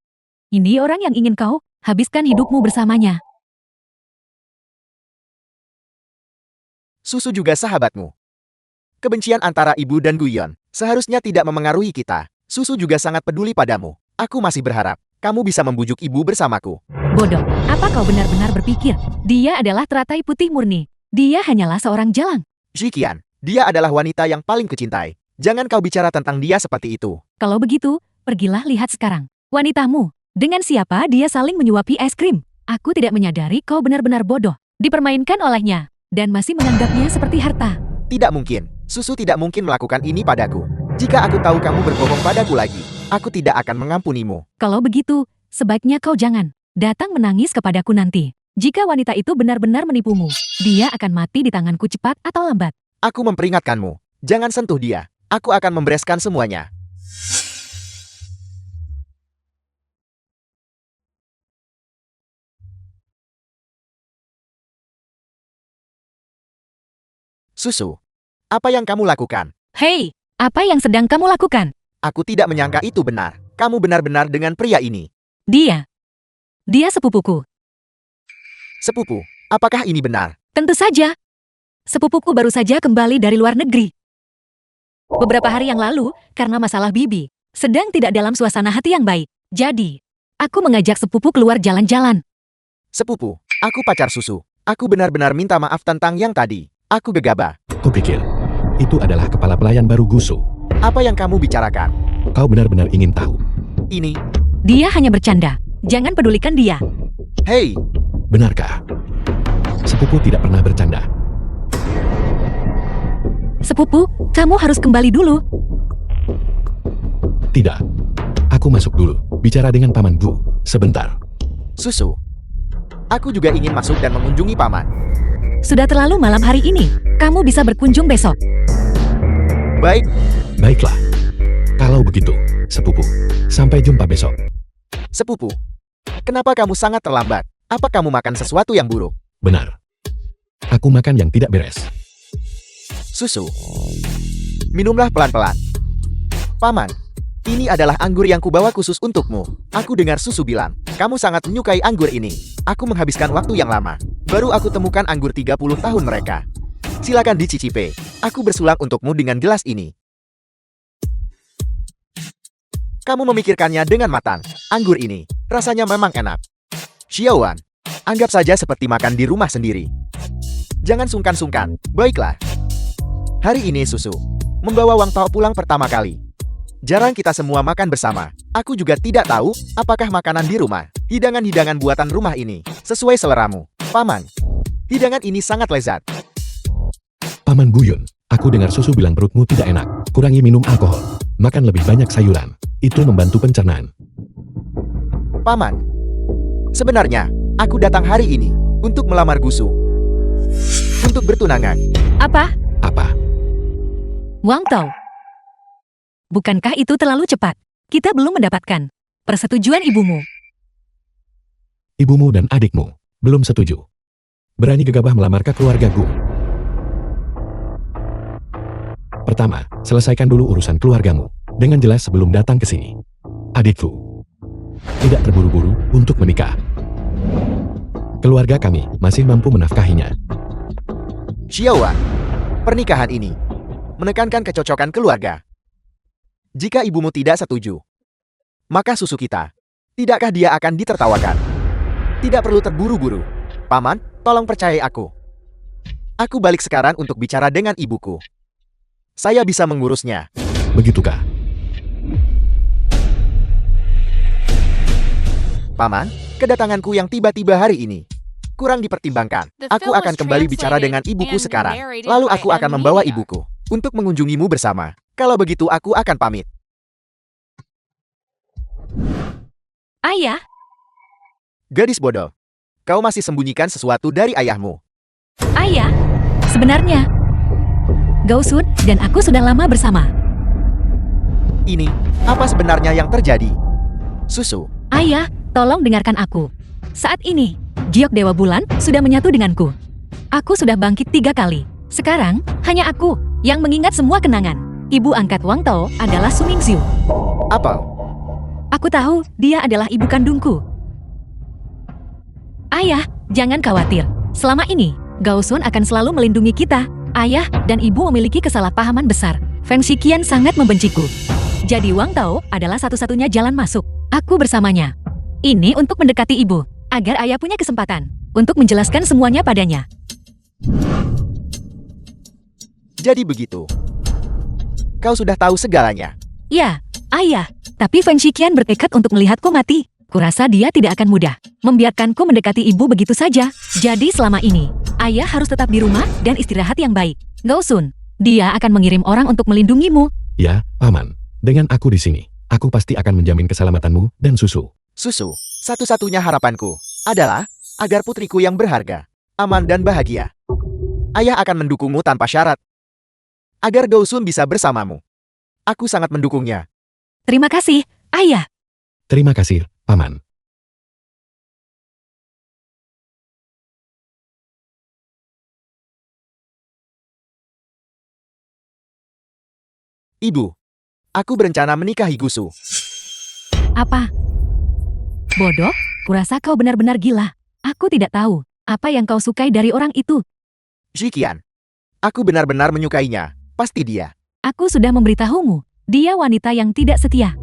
Ini orang yang ingin kau habiskan hidupmu bersamanya. Susu juga sahabatmu. Kebencian antara ibu dan Guyon seharusnya tidak memengaruhi kita. Susu juga sangat peduli padamu. Aku masih berharap kamu bisa membujuk ibu bersamaku. Bodoh, apa kau benar-benar berpikir? Dia adalah teratai putih murni. Dia hanyalah seorang jalang. Ziqian, dia adalah wanita yang paling kucintai. Jangan kau bicara tentang dia seperti itu. Kalau begitu, pergilah lihat sekarang. Wanitamu, dengan siapa dia saling menyuapi es krim? Aku tidak menyadari kau benar-benar bodoh. Dipermainkan olehnya, dan masih menganggapnya seperti harta. Tidak mungkin. Susu tidak mungkin melakukan ini padaku. Jika aku tahu kamu berbohong padaku lagi, aku tidak akan mengampunimu. Kalau begitu, sebaiknya kau jangan datang menangis kepadaku nanti. Jika wanita itu benar-benar menipumu, dia akan mati di tanganku cepat atau lambat. Aku memperingatkanmu. Jangan sentuh dia. Aku akan membereskan semuanya. Susu, apa yang kamu lakukan? Hei, apa yang sedang kamu lakukan? Aku tidak menyangka itu benar. Kamu benar-benar dengan pria ini. Dia sepupuku. Sepupu, apakah ini benar? Tentu saja. Sepupuku baru saja kembali dari luar negeri. Beberapa hari yang lalu, karena masalah Bibi, sedang tidak dalam suasana hati yang baik. Jadi, aku mengajak sepupu keluar jalan-jalan. Sepupu, aku pacar Susu. Aku benar-benar minta maaf tentang yang tadi. Aku gegabah. Kupikir, itu adalah kepala pelayan baru Gusu. Apa yang kamu bicarakan? Kau benar-benar ingin tahu. Ini, Dia hanya bercanda. Jangan pedulikan dia. hei, Benarkah? Sepupu tidak pernah bercanda. Sepupu, kamu harus kembali dulu. Tidak. Aku masuk dulu. Bicara dengan Paman Bu. Sebentar. Susu. Aku juga ingin masuk dan mengunjungi paman. Sudah terlalu malam hari ini. Kamu bisa berkunjung besok. Baik, Baiklah. Kalau begitu, sepupu. Sampai jumpa besok. sepupu. Kenapa kamu sangat terlambat? Apa kamu makan sesuatu yang buruk? Benar. Aku makan yang tidak beres. Susu. Minumlah pelan-pelan. Paman, ini adalah anggur yang kubawa khusus untukmu. Aku dengar Susu bilang, kamu sangat menyukai anggur ini. Aku menghabiskan waktu yang lama. Baru aku temukan anggur 30 tahun mereka. Silakan dicicipi. Aku bersulang untukmu dengan gelas ini. Kamu memikirkannya dengan matang. Anggur ini, rasanya memang enak. Xiaowan, anggap saja seperti makan di rumah sendiri. Jangan sungkan-sungkan, baiklah. Hari ini susu membawa Wang Tao pulang pertama kali. Jarang kita semua makan bersama. Aku juga tidak tahu apakah makanan di rumah, hidangan-hidangan buatan rumah ini, sesuai seleramu. Paman, hidangan ini sangat lezat. Paman Guyun, aku dengar susu bilang perutmu tidak enak. Kurangi minum alkohol. Makan lebih banyak sayuran. Itu membantu pencernaan. Paman, sebenarnya, aku datang hari ini untuk melamar Gusu. Untuk bertunangan. Apa? Apa? Wang Tao. Bukankah itu terlalu cepat? Kita belum mendapatkan persetujuan ibumu. Ibumu dan adikmu belum setuju. Berani gegabah melamar ke keluarga Gu. Pertama, selesaikan dulu urusan keluargamu dengan jelas sebelum datang ke sini. Adikku, tidak terburu-buru untuk menikah. Keluarga kami masih mampu menafkahinya. Xiaowan, pernikahan ini menekankan kecocokan keluarga. Jika ibumu tidak setuju, maka susu kita, tidakkah dia akan ditertawakan? Tidak perlu terburu-buru. Paman, tolong percayai aku. Aku balik sekarang untuk bicara dengan ibuku. Saya bisa mengurusnya. Begitukah? Paman, kedatanganku yang tiba-tiba hari ini kurang dipertimbangkan. Aku akan kembali bicara dengan ibuku sekarang. Lalu aku akan membawa ibuku untuk mengunjungimu bersama. Kalau begitu aku akan pamit. Ayah, Gadis bodoh, kau masih sembunyikan sesuatu dari ayahmu. ayah. Sebenarnya, Gausun dan aku sudah lama bersama. Ini, apa sebenarnya yang terjadi? Susu, Ayah, tolong dengarkan aku. Saat ini, Giok Dewa Bulan sudah menyatu denganku. Aku sudah bangkit 3 kali. Sekarang, hanya aku yang mengingat semua kenangan. Ibu angkat Wang Tao adalah Su Mingxiu. apa? Aku tahu dia adalah ibu kandungku. Ayah, jangan khawatir. Selama ini, Gausun akan selalu melindungi kita. Ayah dan ibu memiliki kesalahpahaman besar. Feng Shiqian sangat membenciku. Jadi Wang Tao adalah satu-satunya jalan masuk. Aku bersamanya. Ini untuk mendekati ibu, agar ayah punya kesempatan untuk menjelaskan semuanya padanya. Jadi begitu. Kau sudah tahu segalanya. Ya, ayah. Tapi Feng Shiqian bertekad untuk melihatku mati. Kurasa dia tidak akan mudah membiarkanku mendekati ibu begitu saja. Jadi selama ini, ayah harus tetap di rumah dan istirahat yang baik. Gausun, dia akan mengirim orang untuk melindungimu. Ya, Paman. Dengan aku di sini, aku pasti akan menjamin keselamatanmu dan susu. Susu, satu-satunya harapanku adalah agar putriku yang berharga, aman dan bahagia. Ayah akan mendukungmu tanpa syarat. Agar Gausun bisa bersamamu. Aku sangat mendukungnya. Terima kasih, ayah. Terima kasih, Paman. Ibu, aku berencana menikahi Gusu. Apa? Bodoh, kurasa kau benar-benar gila. Aku tidak tahu apa yang kau sukai dari orang itu. Shiqian, aku benar-benar menyukainya. Pasti dia. Aku sudah memberitahumu, dia wanita yang tidak setia.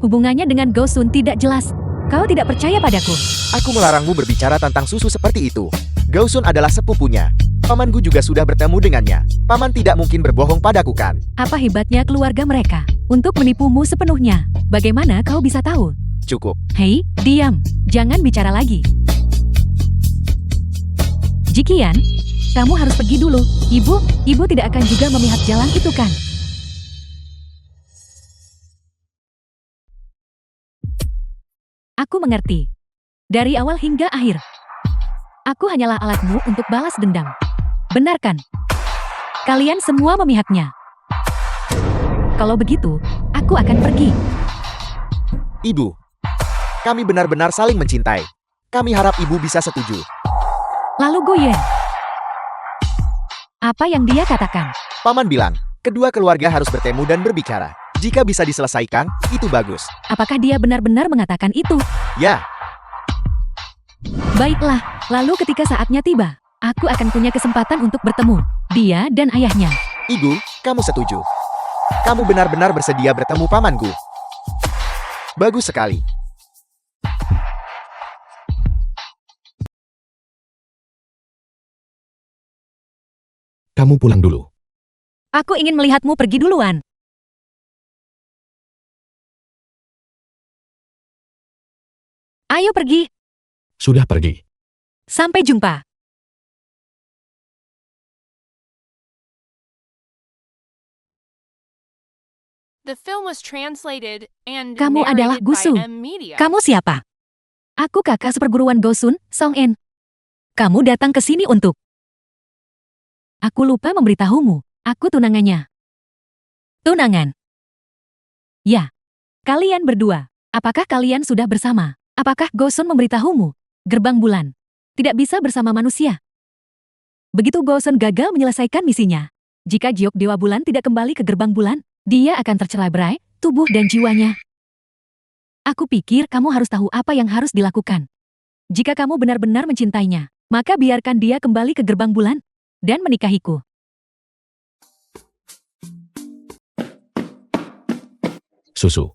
Hubungannya dengan Gausun tidak jelas. Kau tidak percaya padaku. Aku melarangmu berbicara tentang susu seperti itu. Gausun adalah sepupunya. Pamanku juga sudah bertemu dengannya. Paman tidak mungkin berbohong padaku kan? Apa hebatnya keluarga mereka untuk menipumu sepenuhnya? Bagaimana kau bisa tahu? Cukup. Hei, diam. Jangan bicara lagi. Jikian, kamu harus pergi dulu. Ibu tidak akan juga memihak jalan itu kan? Aku mengerti. Dari awal hingga akhir, aku hanyalah alatmu untuk balas dendam. Benar kan? Kalian semua memihaknya. Kalau begitu, aku akan pergi. Ibu, kami benar-benar saling mencintai. Kami harap ibu bisa setuju. Lalu Guyen. Apa yang dia katakan? Paman bilang, kedua keluarga harus bertemu dan berbicara. Jika bisa diselesaikan, itu bagus. Apakah dia benar-benar mengatakan itu? Ya, Baiklah, lalu ketika saatnya tiba, aku akan punya kesempatan untuk bertemu. Dia dan ayahnya. Ibu, kamu setuju? Kamu benar-benar bersedia bertemu pamanku. Bagus sekali. Kamu pulang dulu. Aku ingin melihatmu pergi duluan. Ayo pergi. Sudah pergi. Sampai jumpa. The film was translated and Kamu adalah narrated by Gusu. M Media. Kamu siapa? Aku kakak seperguruan Gosun, Song En. Kamu datang ke sini untuk... Aku lupa memberitahumu. Aku tunangannya. Tunangan. Ya. Kalian berdua. Apakah kalian sudah bersama? Apakah Gosun memberitahumu? Gerbang bulan. Tidak bisa bersama manusia. Begitu Gosun gagal menyelesaikan misinya. Jika Jiok Dewa Bulan tidak kembali ke gerbang bulan, dia akan tercerai-berai, tubuh dan jiwanya. Aku pikir kamu harus tahu apa yang harus dilakukan. Jika kamu benar-benar mencintainya, maka biarkan dia kembali ke gerbang bulan dan menikahiku. Susu.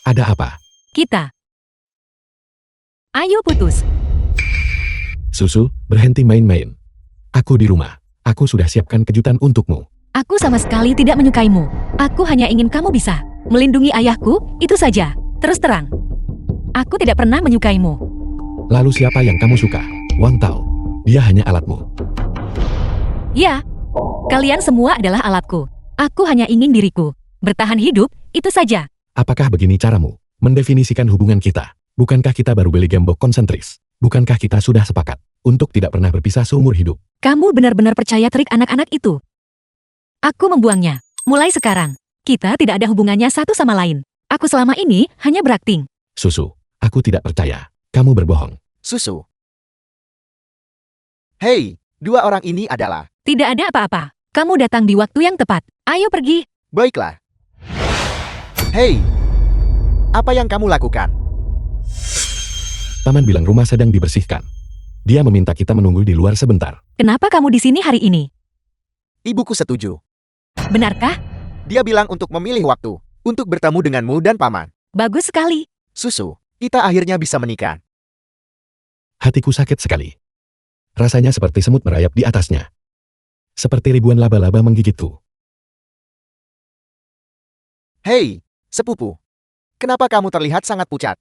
Ada apa? Kita. Ayo putus. Susu, berhenti main-main. Aku di rumah. Aku sudah siapkan kejutan untukmu. Aku sama sekali tidak menyukaimu. Aku hanya ingin kamu bisa melindungi ayahku, itu saja. Terus terang. Aku tidak pernah menyukaimu. Lalu siapa yang kamu suka? Wang Tao. Dia hanya alatmu. Ya. Kalian semua adalah alatku. Aku hanya ingin diriku bertahan hidup, itu saja. Apakah begini caramu mendefinisikan hubungan kita? Bukankah kita baru beli gembok konsentris? Bukankah kita sudah sepakat untuk tidak pernah berpisah seumur hidup? Kamu benar-benar percaya trik anak-anak itu? Aku membuangnya. Mulai sekarang, kita tidak ada hubungannya satu sama lain. Aku selama ini hanya berakting. Susu, aku tidak percaya. Kamu berbohong. Susu. Hei, dua orang ini adalah... Tidak ada apa-apa. Kamu datang di waktu yang tepat. Ayo pergi. Baiklah. Hei, apa yang kamu lakukan? Paman bilang rumah sedang dibersihkan. Dia meminta kita menunggu di luar sebentar. Kenapa kamu di sini hari ini? Ibuku setuju. Benarkah? Dia bilang untuk memilih waktu, untuk bertemu denganmu dan paman. Bagus sekali. Susu, kita akhirnya bisa menikah. Hatiku sakit sekali. Rasanya seperti semut merayap di atasnya. Seperti ribuan laba-laba menggigitku. Hei, sepupu. Kenapa kamu terlihat sangat pucat?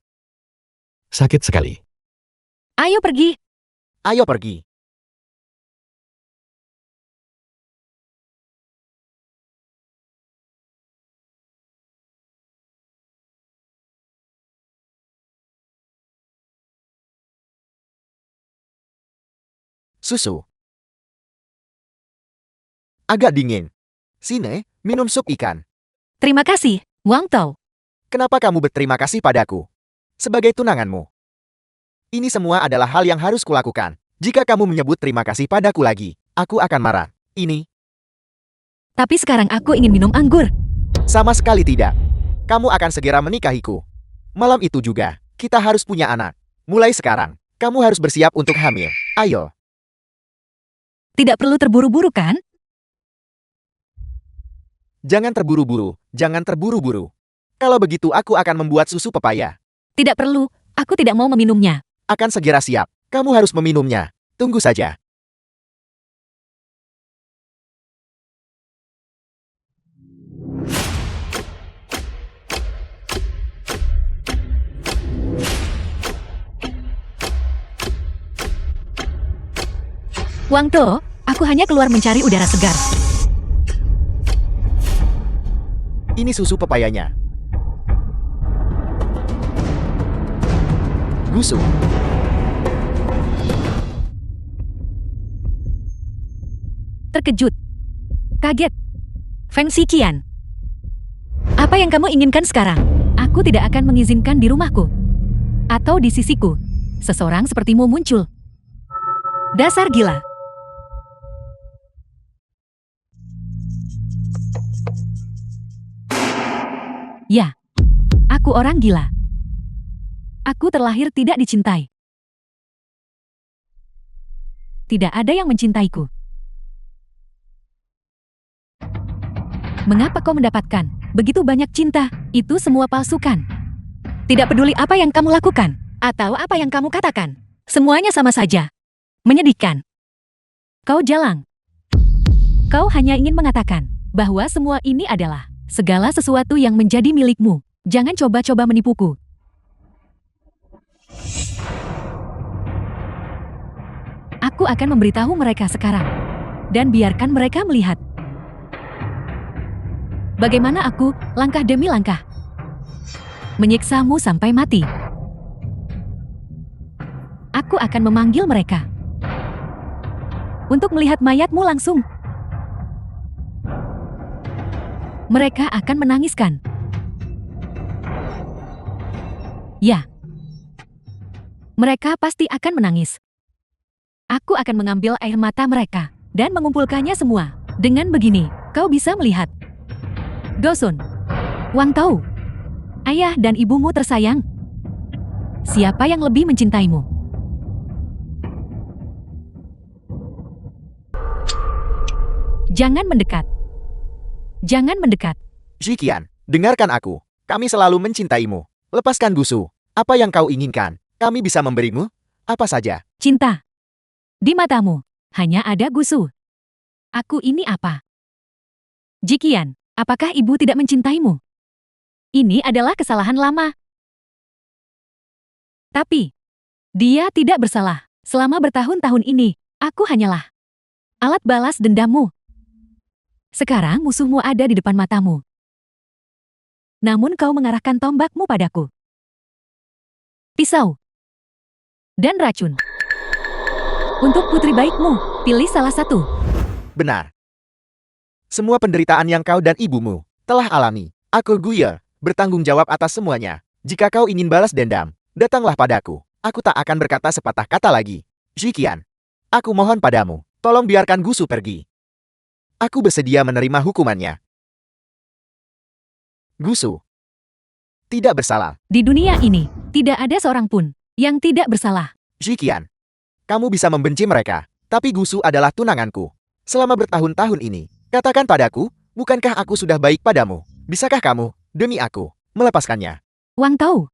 Sakit sekali. Ayo pergi. Ayo pergi. Susu. Agak dingin. Sini, minum sup ikan. Terima kasih, Wang Tao. Kenapa kamu berterima kasih padaku? Sebagai tunanganmu. Ini semua adalah hal yang harus kulakukan. Jika kamu menyebut terima kasih padaku lagi, aku akan marah. Ini, Tapi sekarang aku ingin minum anggur. sama sekali tidak. Kamu akan segera menikahiku. Malam itu juga, kita harus punya anak. Mulai sekarang, kamu harus bersiap untuk hamil. Ayo. Tidak perlu terburu-buru kan? Jangan terburu-buru, jangan terburu-buru. Kalau begitu aku akan membuat susu pepaya. Tidak perlu, aku tidak mau meminumnya. Akan segera siap. Kamu harus meminumnya. Tunggu saja. Wang Tao, aku hanya keluar mencari udara segar. Ini susu pepayanya. Gusu. Terkejut. Kaget. Feng Xiqian. Apa yang kamu inginkan sekarang? Aku tidak akan mengizinkan di rumahku. Atau di sisiku. Seseorang sepertimu muncul. Dasar gila. Ya. Aku orang gila. Aku terlahir tidak dicintai. Tidak ada yang mencintaiku. Mengapa kau mendapatkan begitu banyak cinta? Itu semua palsu kan? Tidak peduli apa yang kamu lakukan, atau apa yang kamu katakan. Semuanya sama saja. Menyedihkan. Kau jalang. Kau hanya ingin mengatakan bahwa semua ini adalah segala sesuatu yang menjadi milikmu. Jangan coba-coba menipuku. Aku akan memberitahu mereka sekarang. Dan biarkan mereka melihat bagaimana aku, langkah demi langkah, menyiksamu sampai mati. Aku akan memanggil mereka untuk melihat mayatmu langsung. Mereka akan menangiskan. Ya. Mereka pasti akan menangis. Aku akan mengambil air mata mereka dan mengumpulkannya semua. Dengan begini, kau bisa melihat. Dosun, Wang Tau, ayah dan ibumu tersayang. Siapa yang lebih mencintaimu? Jangan mendekat. Jangan mendekat. Ziqian, dengarkan aku. Kami selalu mencintaimu. Lepaskan Gusu. Apa yang kau inginkan? Kami bisa memberimu apa saja. Cinta. Di matamu, hanya ada Gusu. Aku ini apa? Ziqian, apakah ibu tidak mencintaimu? Ini adalah kesalahan lama. Tapi, dia tidak bersalah. Selama bertahun-tahun ini, aku hanyalah alat balas dendammu. Sekarang musuhmu ada di depan matamu. Namun kau mengarahkan tombakmu padaku. Pisau. Dan racun. Untuk putri baikmu, pilih salah satu. Benar. Semua penderitaan yang kau dan ibumu telah alami. Aku Guye, bertanggung jawab atas semuanya. Jika kau ingin balas dendam, datanglah padaku. Aku tak akan berkata sepatah kata lagi. Ziqian, aku mohon padamu, tolong biarkan Gusu pergi. Aku bersedia menerima hukumannya. Gusu tidak bersalah. Di dunia ini, tidak ada seorang pun yang tidak bersalah. Ziqian, kamu bisa membenci mereka, tapi Gusu adalah tunanganku. Selama bertahun-tahun ini, katakan padaku, bukankah aku sudah baik padamu? Bisakah kamu, demi aku, melepaskannya? Wang Tau,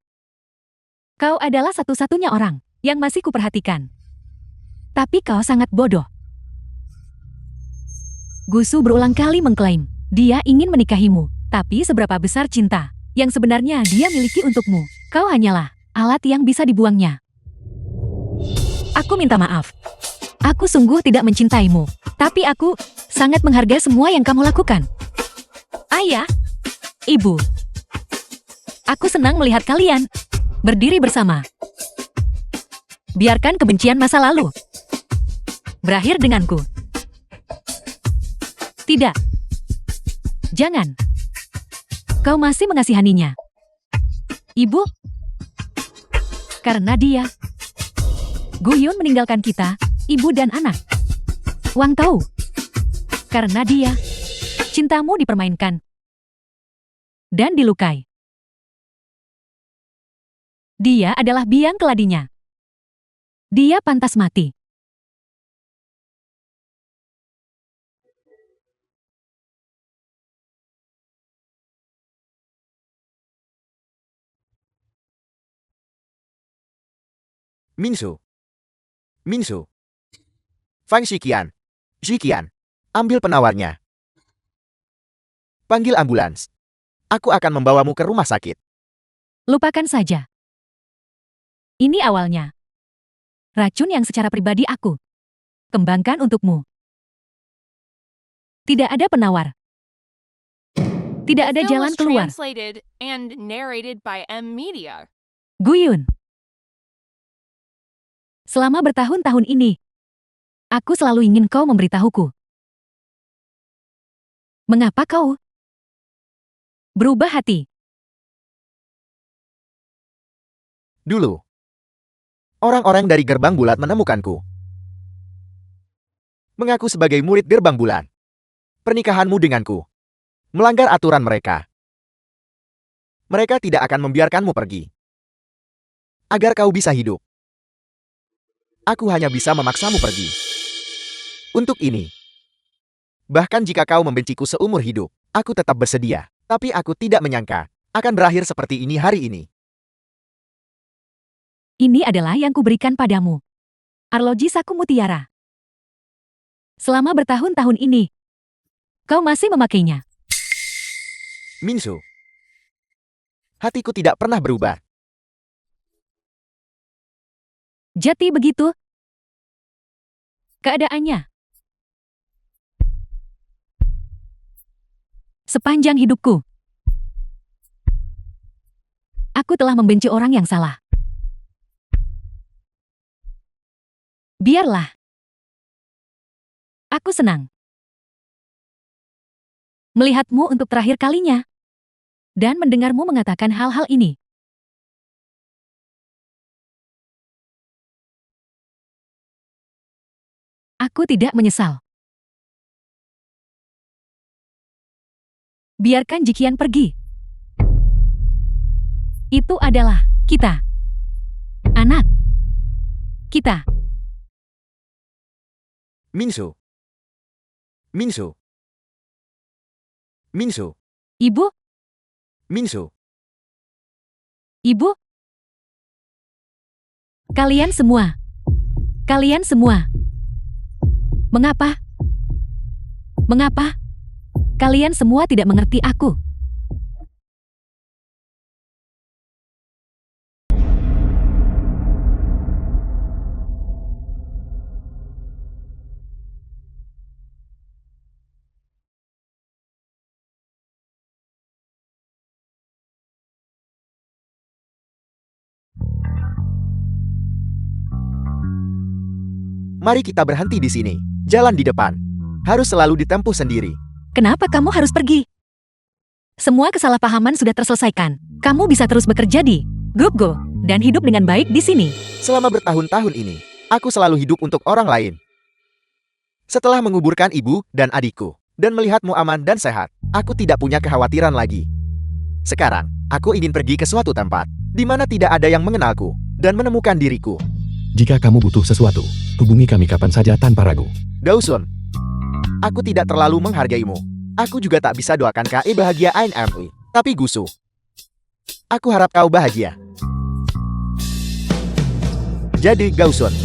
kau adalah satu-satunya orang yang masih kuperhatikan. Tapi kau sangat bodoh. Gusu berulang kali mengklaim, dia ingin menikahimu. Tapi seberapa besar cinta yang sebenarnya dia miliki untukmu? Kau hanyalah alat yang bisa dibuangnya. Aku minta maaf. Aku sungguh tidak mencintaimu. Tapi aku sangat menghargai semua yang kamu lakukan. Ayah, ibu. Aku senang melihat kalian berdiri bersama. Biarkan kebencian masa lalu berakhir denganku. Tidak. Jangan. Kau masih mengasihaninya. Ibu? Karena dia. Guyun meninggalkan kita, ibu dan anak. Wang Tau. Karena dia. Cintamu dipermainkan. Dan dilukai. Dia adalah biang keladinya. Dia pantas mati. Minsu. Minsu. Fang Ziqian. Ziqian, ambil penawarnya. Panggil ambulans. Aku akan membawamu ke rumah sakit. Lupakan saja. Ini awalnya. Racun yang secara pribadi aku kembangkan untukmu. Tidak ada penawar. Tidak ada Film jalan was keluar. translated and narrated by M Media. Guyun. Selama bertahun-tahun ini, aku selalu ingin kau memberitahuku. Mengapa kau berubah hati? Dulu, orang-orang dari Gerbang Bulat menemukanku. Mengaku sebagai murid Gerbang Bulat. Pernikahanmu denganku melanggar aturan mereka. Mereka tidak akan membiarkanmu pergi. Agar kau bisa hidup. Aku hanya bisa memaksamu pergi. Untuk ini. Bahkan jika kau membenciku seumur hidup, Aku tetap bersedia, tapi aku tidak menyangka akan berakhir seperti ini hari ini. Ini adalah yang kuberikan padamu. Arloji Saku Mutiara. Selama bertahun-tahun ini, kau masih memakainya. Minsu. Hatiku tidak pernah berubah. Jadi begitu keadaannya. Sepanjang hidupku, aku telah membenci orang yang salah. Biarlah. Aku senang melihatmu untuk terakhir kalinya dan mendengarmu mengatakan hal-hal ini. Aku tidak menyesal. Biarkan Jikian pergi. Itu adalah kita. Anak. Kita. Minsu. Minsu. Minsu. Ibu? Minsu. Ibu? Kalian semua. Kalian semua. Mengapa? Mengapa? Kalian semua tidak mengerti aku. Mari kita berhenti di sini. Jalan di depan harus selalu ditempuh sendiri. Kenapa kamu harus pergi? Semua kesalahpahaman sudah terselesaikan. Kamu bisa terus bekerja di Grup Go dan hidup dengan baik di sini. Selama bertahun-tahun ini, aku selalu hidup untuk orang lain. Setelah menguburkan ibu dan adikku, dan melihatmu aman dan sehat, aku tidak punya kekhawatiran lagi. Sekarang, aku ingin pergi ke suatu tempat, di mana tidak ada yang mengenalku, dan menemukan diriku. Jika kamu butuh sesuatu, hubungi kami kapan saja tanpa ragu. Dawson, aku tidak terlalu menghargaimu. Aku juga tak bisa doakan KE bahagia INMI, tapi Gusu. Aku harap kau bahagia. Jadi Gausun,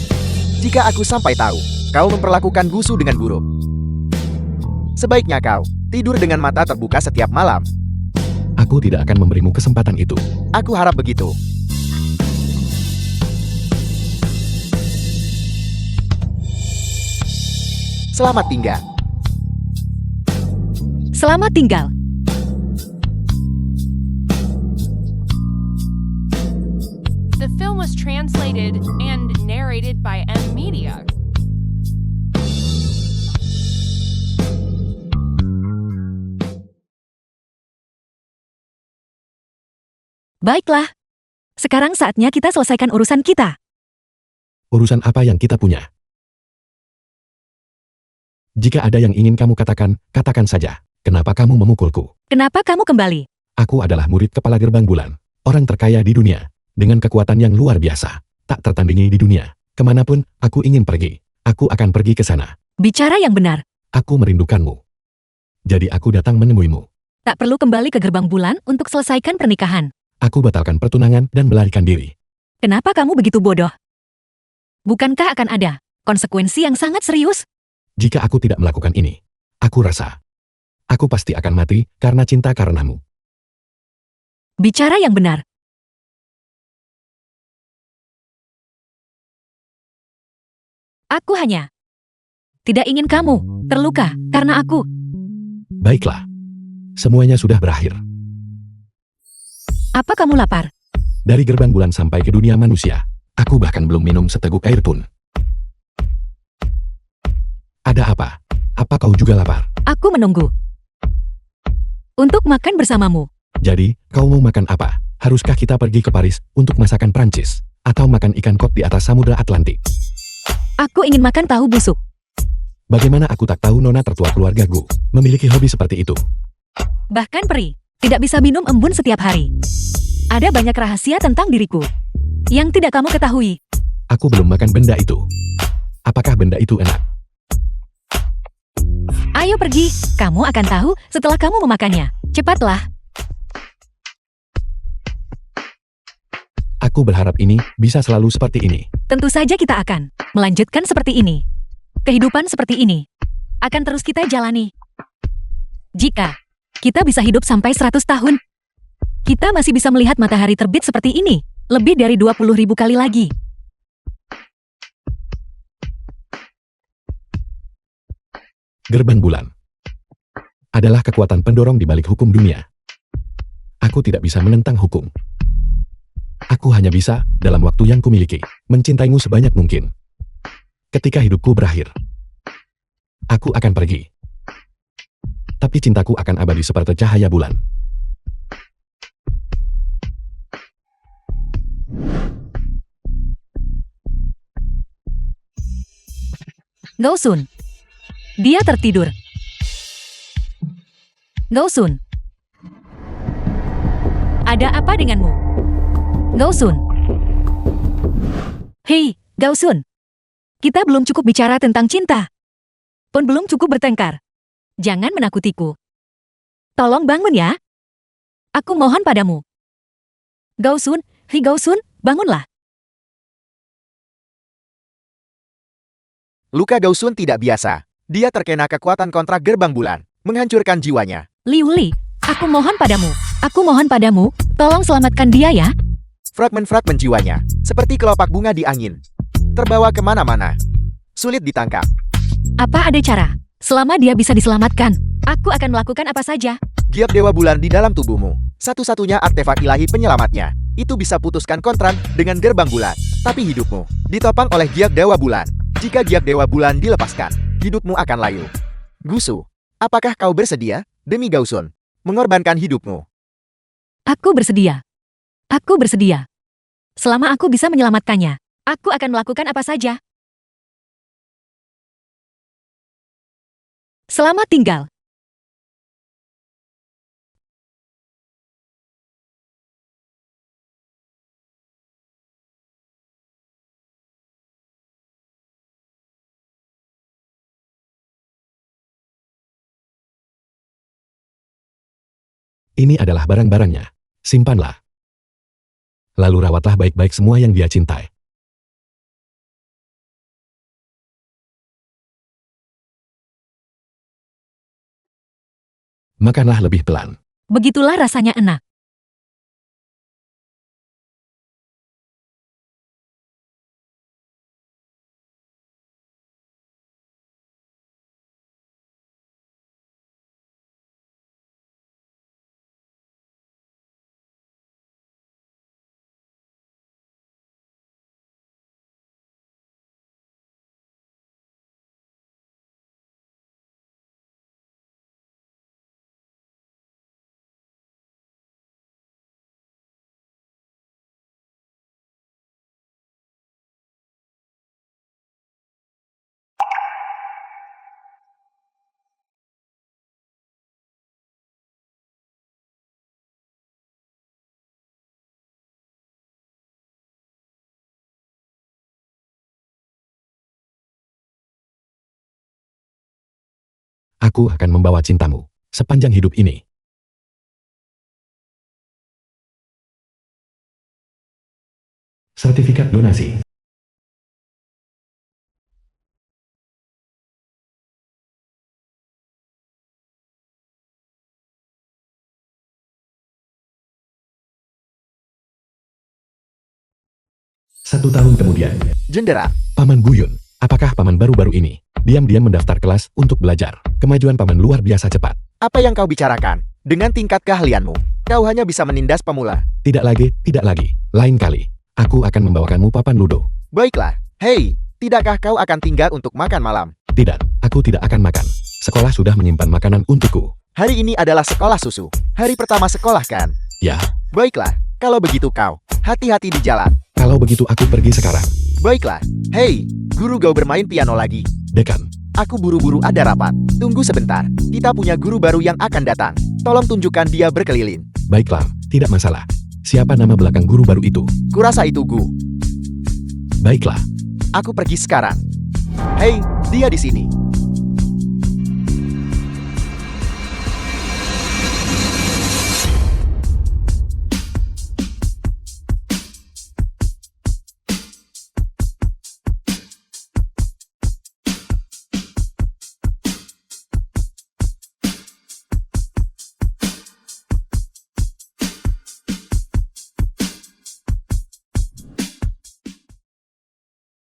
jika aku sampai tahu, kau memperlakukan Gusu dengan buruk, sebaiknya kau tidur dengan mata terbuka setiap malam. Aku tidak akan memberimu kesempatan itu. Aku harap begitu. Selamat tinggal. Selamat tinggal. The film was translated and narrated by M Media. Baiklah. Sekarang saatnya kita selesaikan urusan kita. Urusan apa yang kita punya? Jika ada yang ingin kamu katakan, katakan saja. Kenapa kamu memukulku? Kenapa kamu kembali? Aku adalah murid kepala gerbang bulan. Orang terkaya di dunia. Dengan kekuatan yang luar biasa. Tak tertandingi di dunia. Kemanapun aku ingin pergi, aku akan pergi ke sana. Bicara yang benar. Aku merindukanmu. Jadi aku datang menemuimu. Tak perlu kembali ke gerbang bulan untuk selesaikan pernikahan. Aku batalkan pertunangan dan melarikan diri. Kenapa kamu begitu bodoh? Bukankah akan ada konsekuensi yang sangat serius? Jika aku tidak melakukan ini, aku rasa aku pasti akan mati karena cinta karenamu. Bicara yang benar. Aku hanya tidak ingin kamu terluka karena aku. Baiklah. Semuanya sudah berakhir. Apa kamu lapar? Dari gerbang bulan sampai ke dunia manusia, aku bahkan belum minum seteguk air pun. Ada apa? Apa kau juga lapar? Aku menunggu untuk makan bersamamu. Jadi, kau mau makan apa? Haruskah kita pergi ke Paris untuk masakan Prancis? Atau makan ikan kod di atas Samudra Atlantik? Aku ingin makan tahu busuk. Bagaimana aku tak tahu nona tertua keluargaku memiliki hobi seperti itu? Bahkan peri tidak bisa minum embun setiap hari. Ada banyak rahasia tentang diriku yang tidak kamu ketahui. Aku belum makan benda itu. Apakah benda itu enak? Ayo pergi, kamu akan tahu setelah kamu memakannya. Cepatlah. Aku berharap ini bisa selalu seperti ini. Tentu saja kita akan melanjutkan seperti ini. Kehidupan seperti ini akan terus kita jalani. Jika kita bisa hidup sampai 100 tahun, kita masih bisa melihat matahari terbit seperti ini lebih dari 20.000 kali lagi. Gerbang bulan adalah kekuatan pendorong di balik hukum dunia. Aku tidak bisa menentang hukum. Aku hanya bisa, dalam waktu yang kumiliki, mencintaimu sebanyak mungkin. Ketika hidupku berakhir, aku akan pergi. Tapi cintaku akan abadi seperti cahaya bulan. Gausun. Dia tertidur. Gausun. Ada apa denganmu? Gausun. Hei, Gausun. Kita belum cukup bicara tentang cinta. Pun belum cukup bertengkar. Jangan menakutiku. Tolong bangun ya. Aku mohon padamu. Gausun, hei Gausun, bangunlah. Luka Gausun tidak biasa. Dia terkena kekuatan kontrak gerbang bulan, menghancurkan jiwanya. Liu Li, aku mohon padamu. Aku mohon padamu, tolong selamatkan dia ya. Fragmen-fragmen jiwanya, seperti kelopak bunga di angin, terbawa kemana-mana. Sulit ditangkap. Apa ada cara? Selama dia bisa diselamatkan, aku akan melakukan apa saja. Giap Dewa Bulan di dalam tubuhmu, satu-satunya artefak ilahi penyelamatnya. Itu bisa putuskan kontrak dengan gerbang bulan. Tapi hidupmu ditopang oleh Giap Dewa Bulan. Jika Giap Dewa Bulan dilepaskan, hidupmu akan layu. Gusu, apakah kau bersedia, demi Gausun, mengorbankan hidupmu? Aku bersedia. Aku bersedia. Selama aku bisa menyelamatkannya, aku akan melakukan apa saja. Selamat tinggal. Ini adalah barang-barangnya. Simpanlah. Lalu rawatlah baik-baik semua yang dia cintai. Makanlah lebih pelan. Begitulah rasanya enak. Aku akan membawa cintamu sepanjang hidup ini. Sertifikat donasi. Satu tahun kemudian, Jendera, Paman Buyun, apakah Paman baru-baru ini diam-diam mendaftar kelas untuk belajar? Kemajuan Paman luar biasa cepat. apa yang kau bicarakan? Dengan tingkat keahlianmu, kau hanya bisa menindas pemula. Tidak lagi, tidak lagi. Lain kali, aku akan membawakanmu papan ludo. Baiklah, hei, tidakkah kau akan tinggal untuk makan malam? Tidak, aku tidak akan makan. Sekolah sudah menyimpan makanan untukku. Hari ini adalah sekolah susu. Hari pertama sekolah kan? Ya, Baiklah, kalau begitu kau, hati-hati di jalan. kalau begitu aku pergi sekarang. Baiklah, hei, guru Gau bermain piano lagi. Dekan, Aku buru-buru ada rapat. Tunggu sebentar, kita punya guru baru yang akan datang. Tolong tunjukkan dia berkeliling. baiklah, tidak masalah. Siapa nama belakang guru baru itu? Kurasa itu Gu. Baiklah, Aku pergi sekarang. Hei, dia di sini.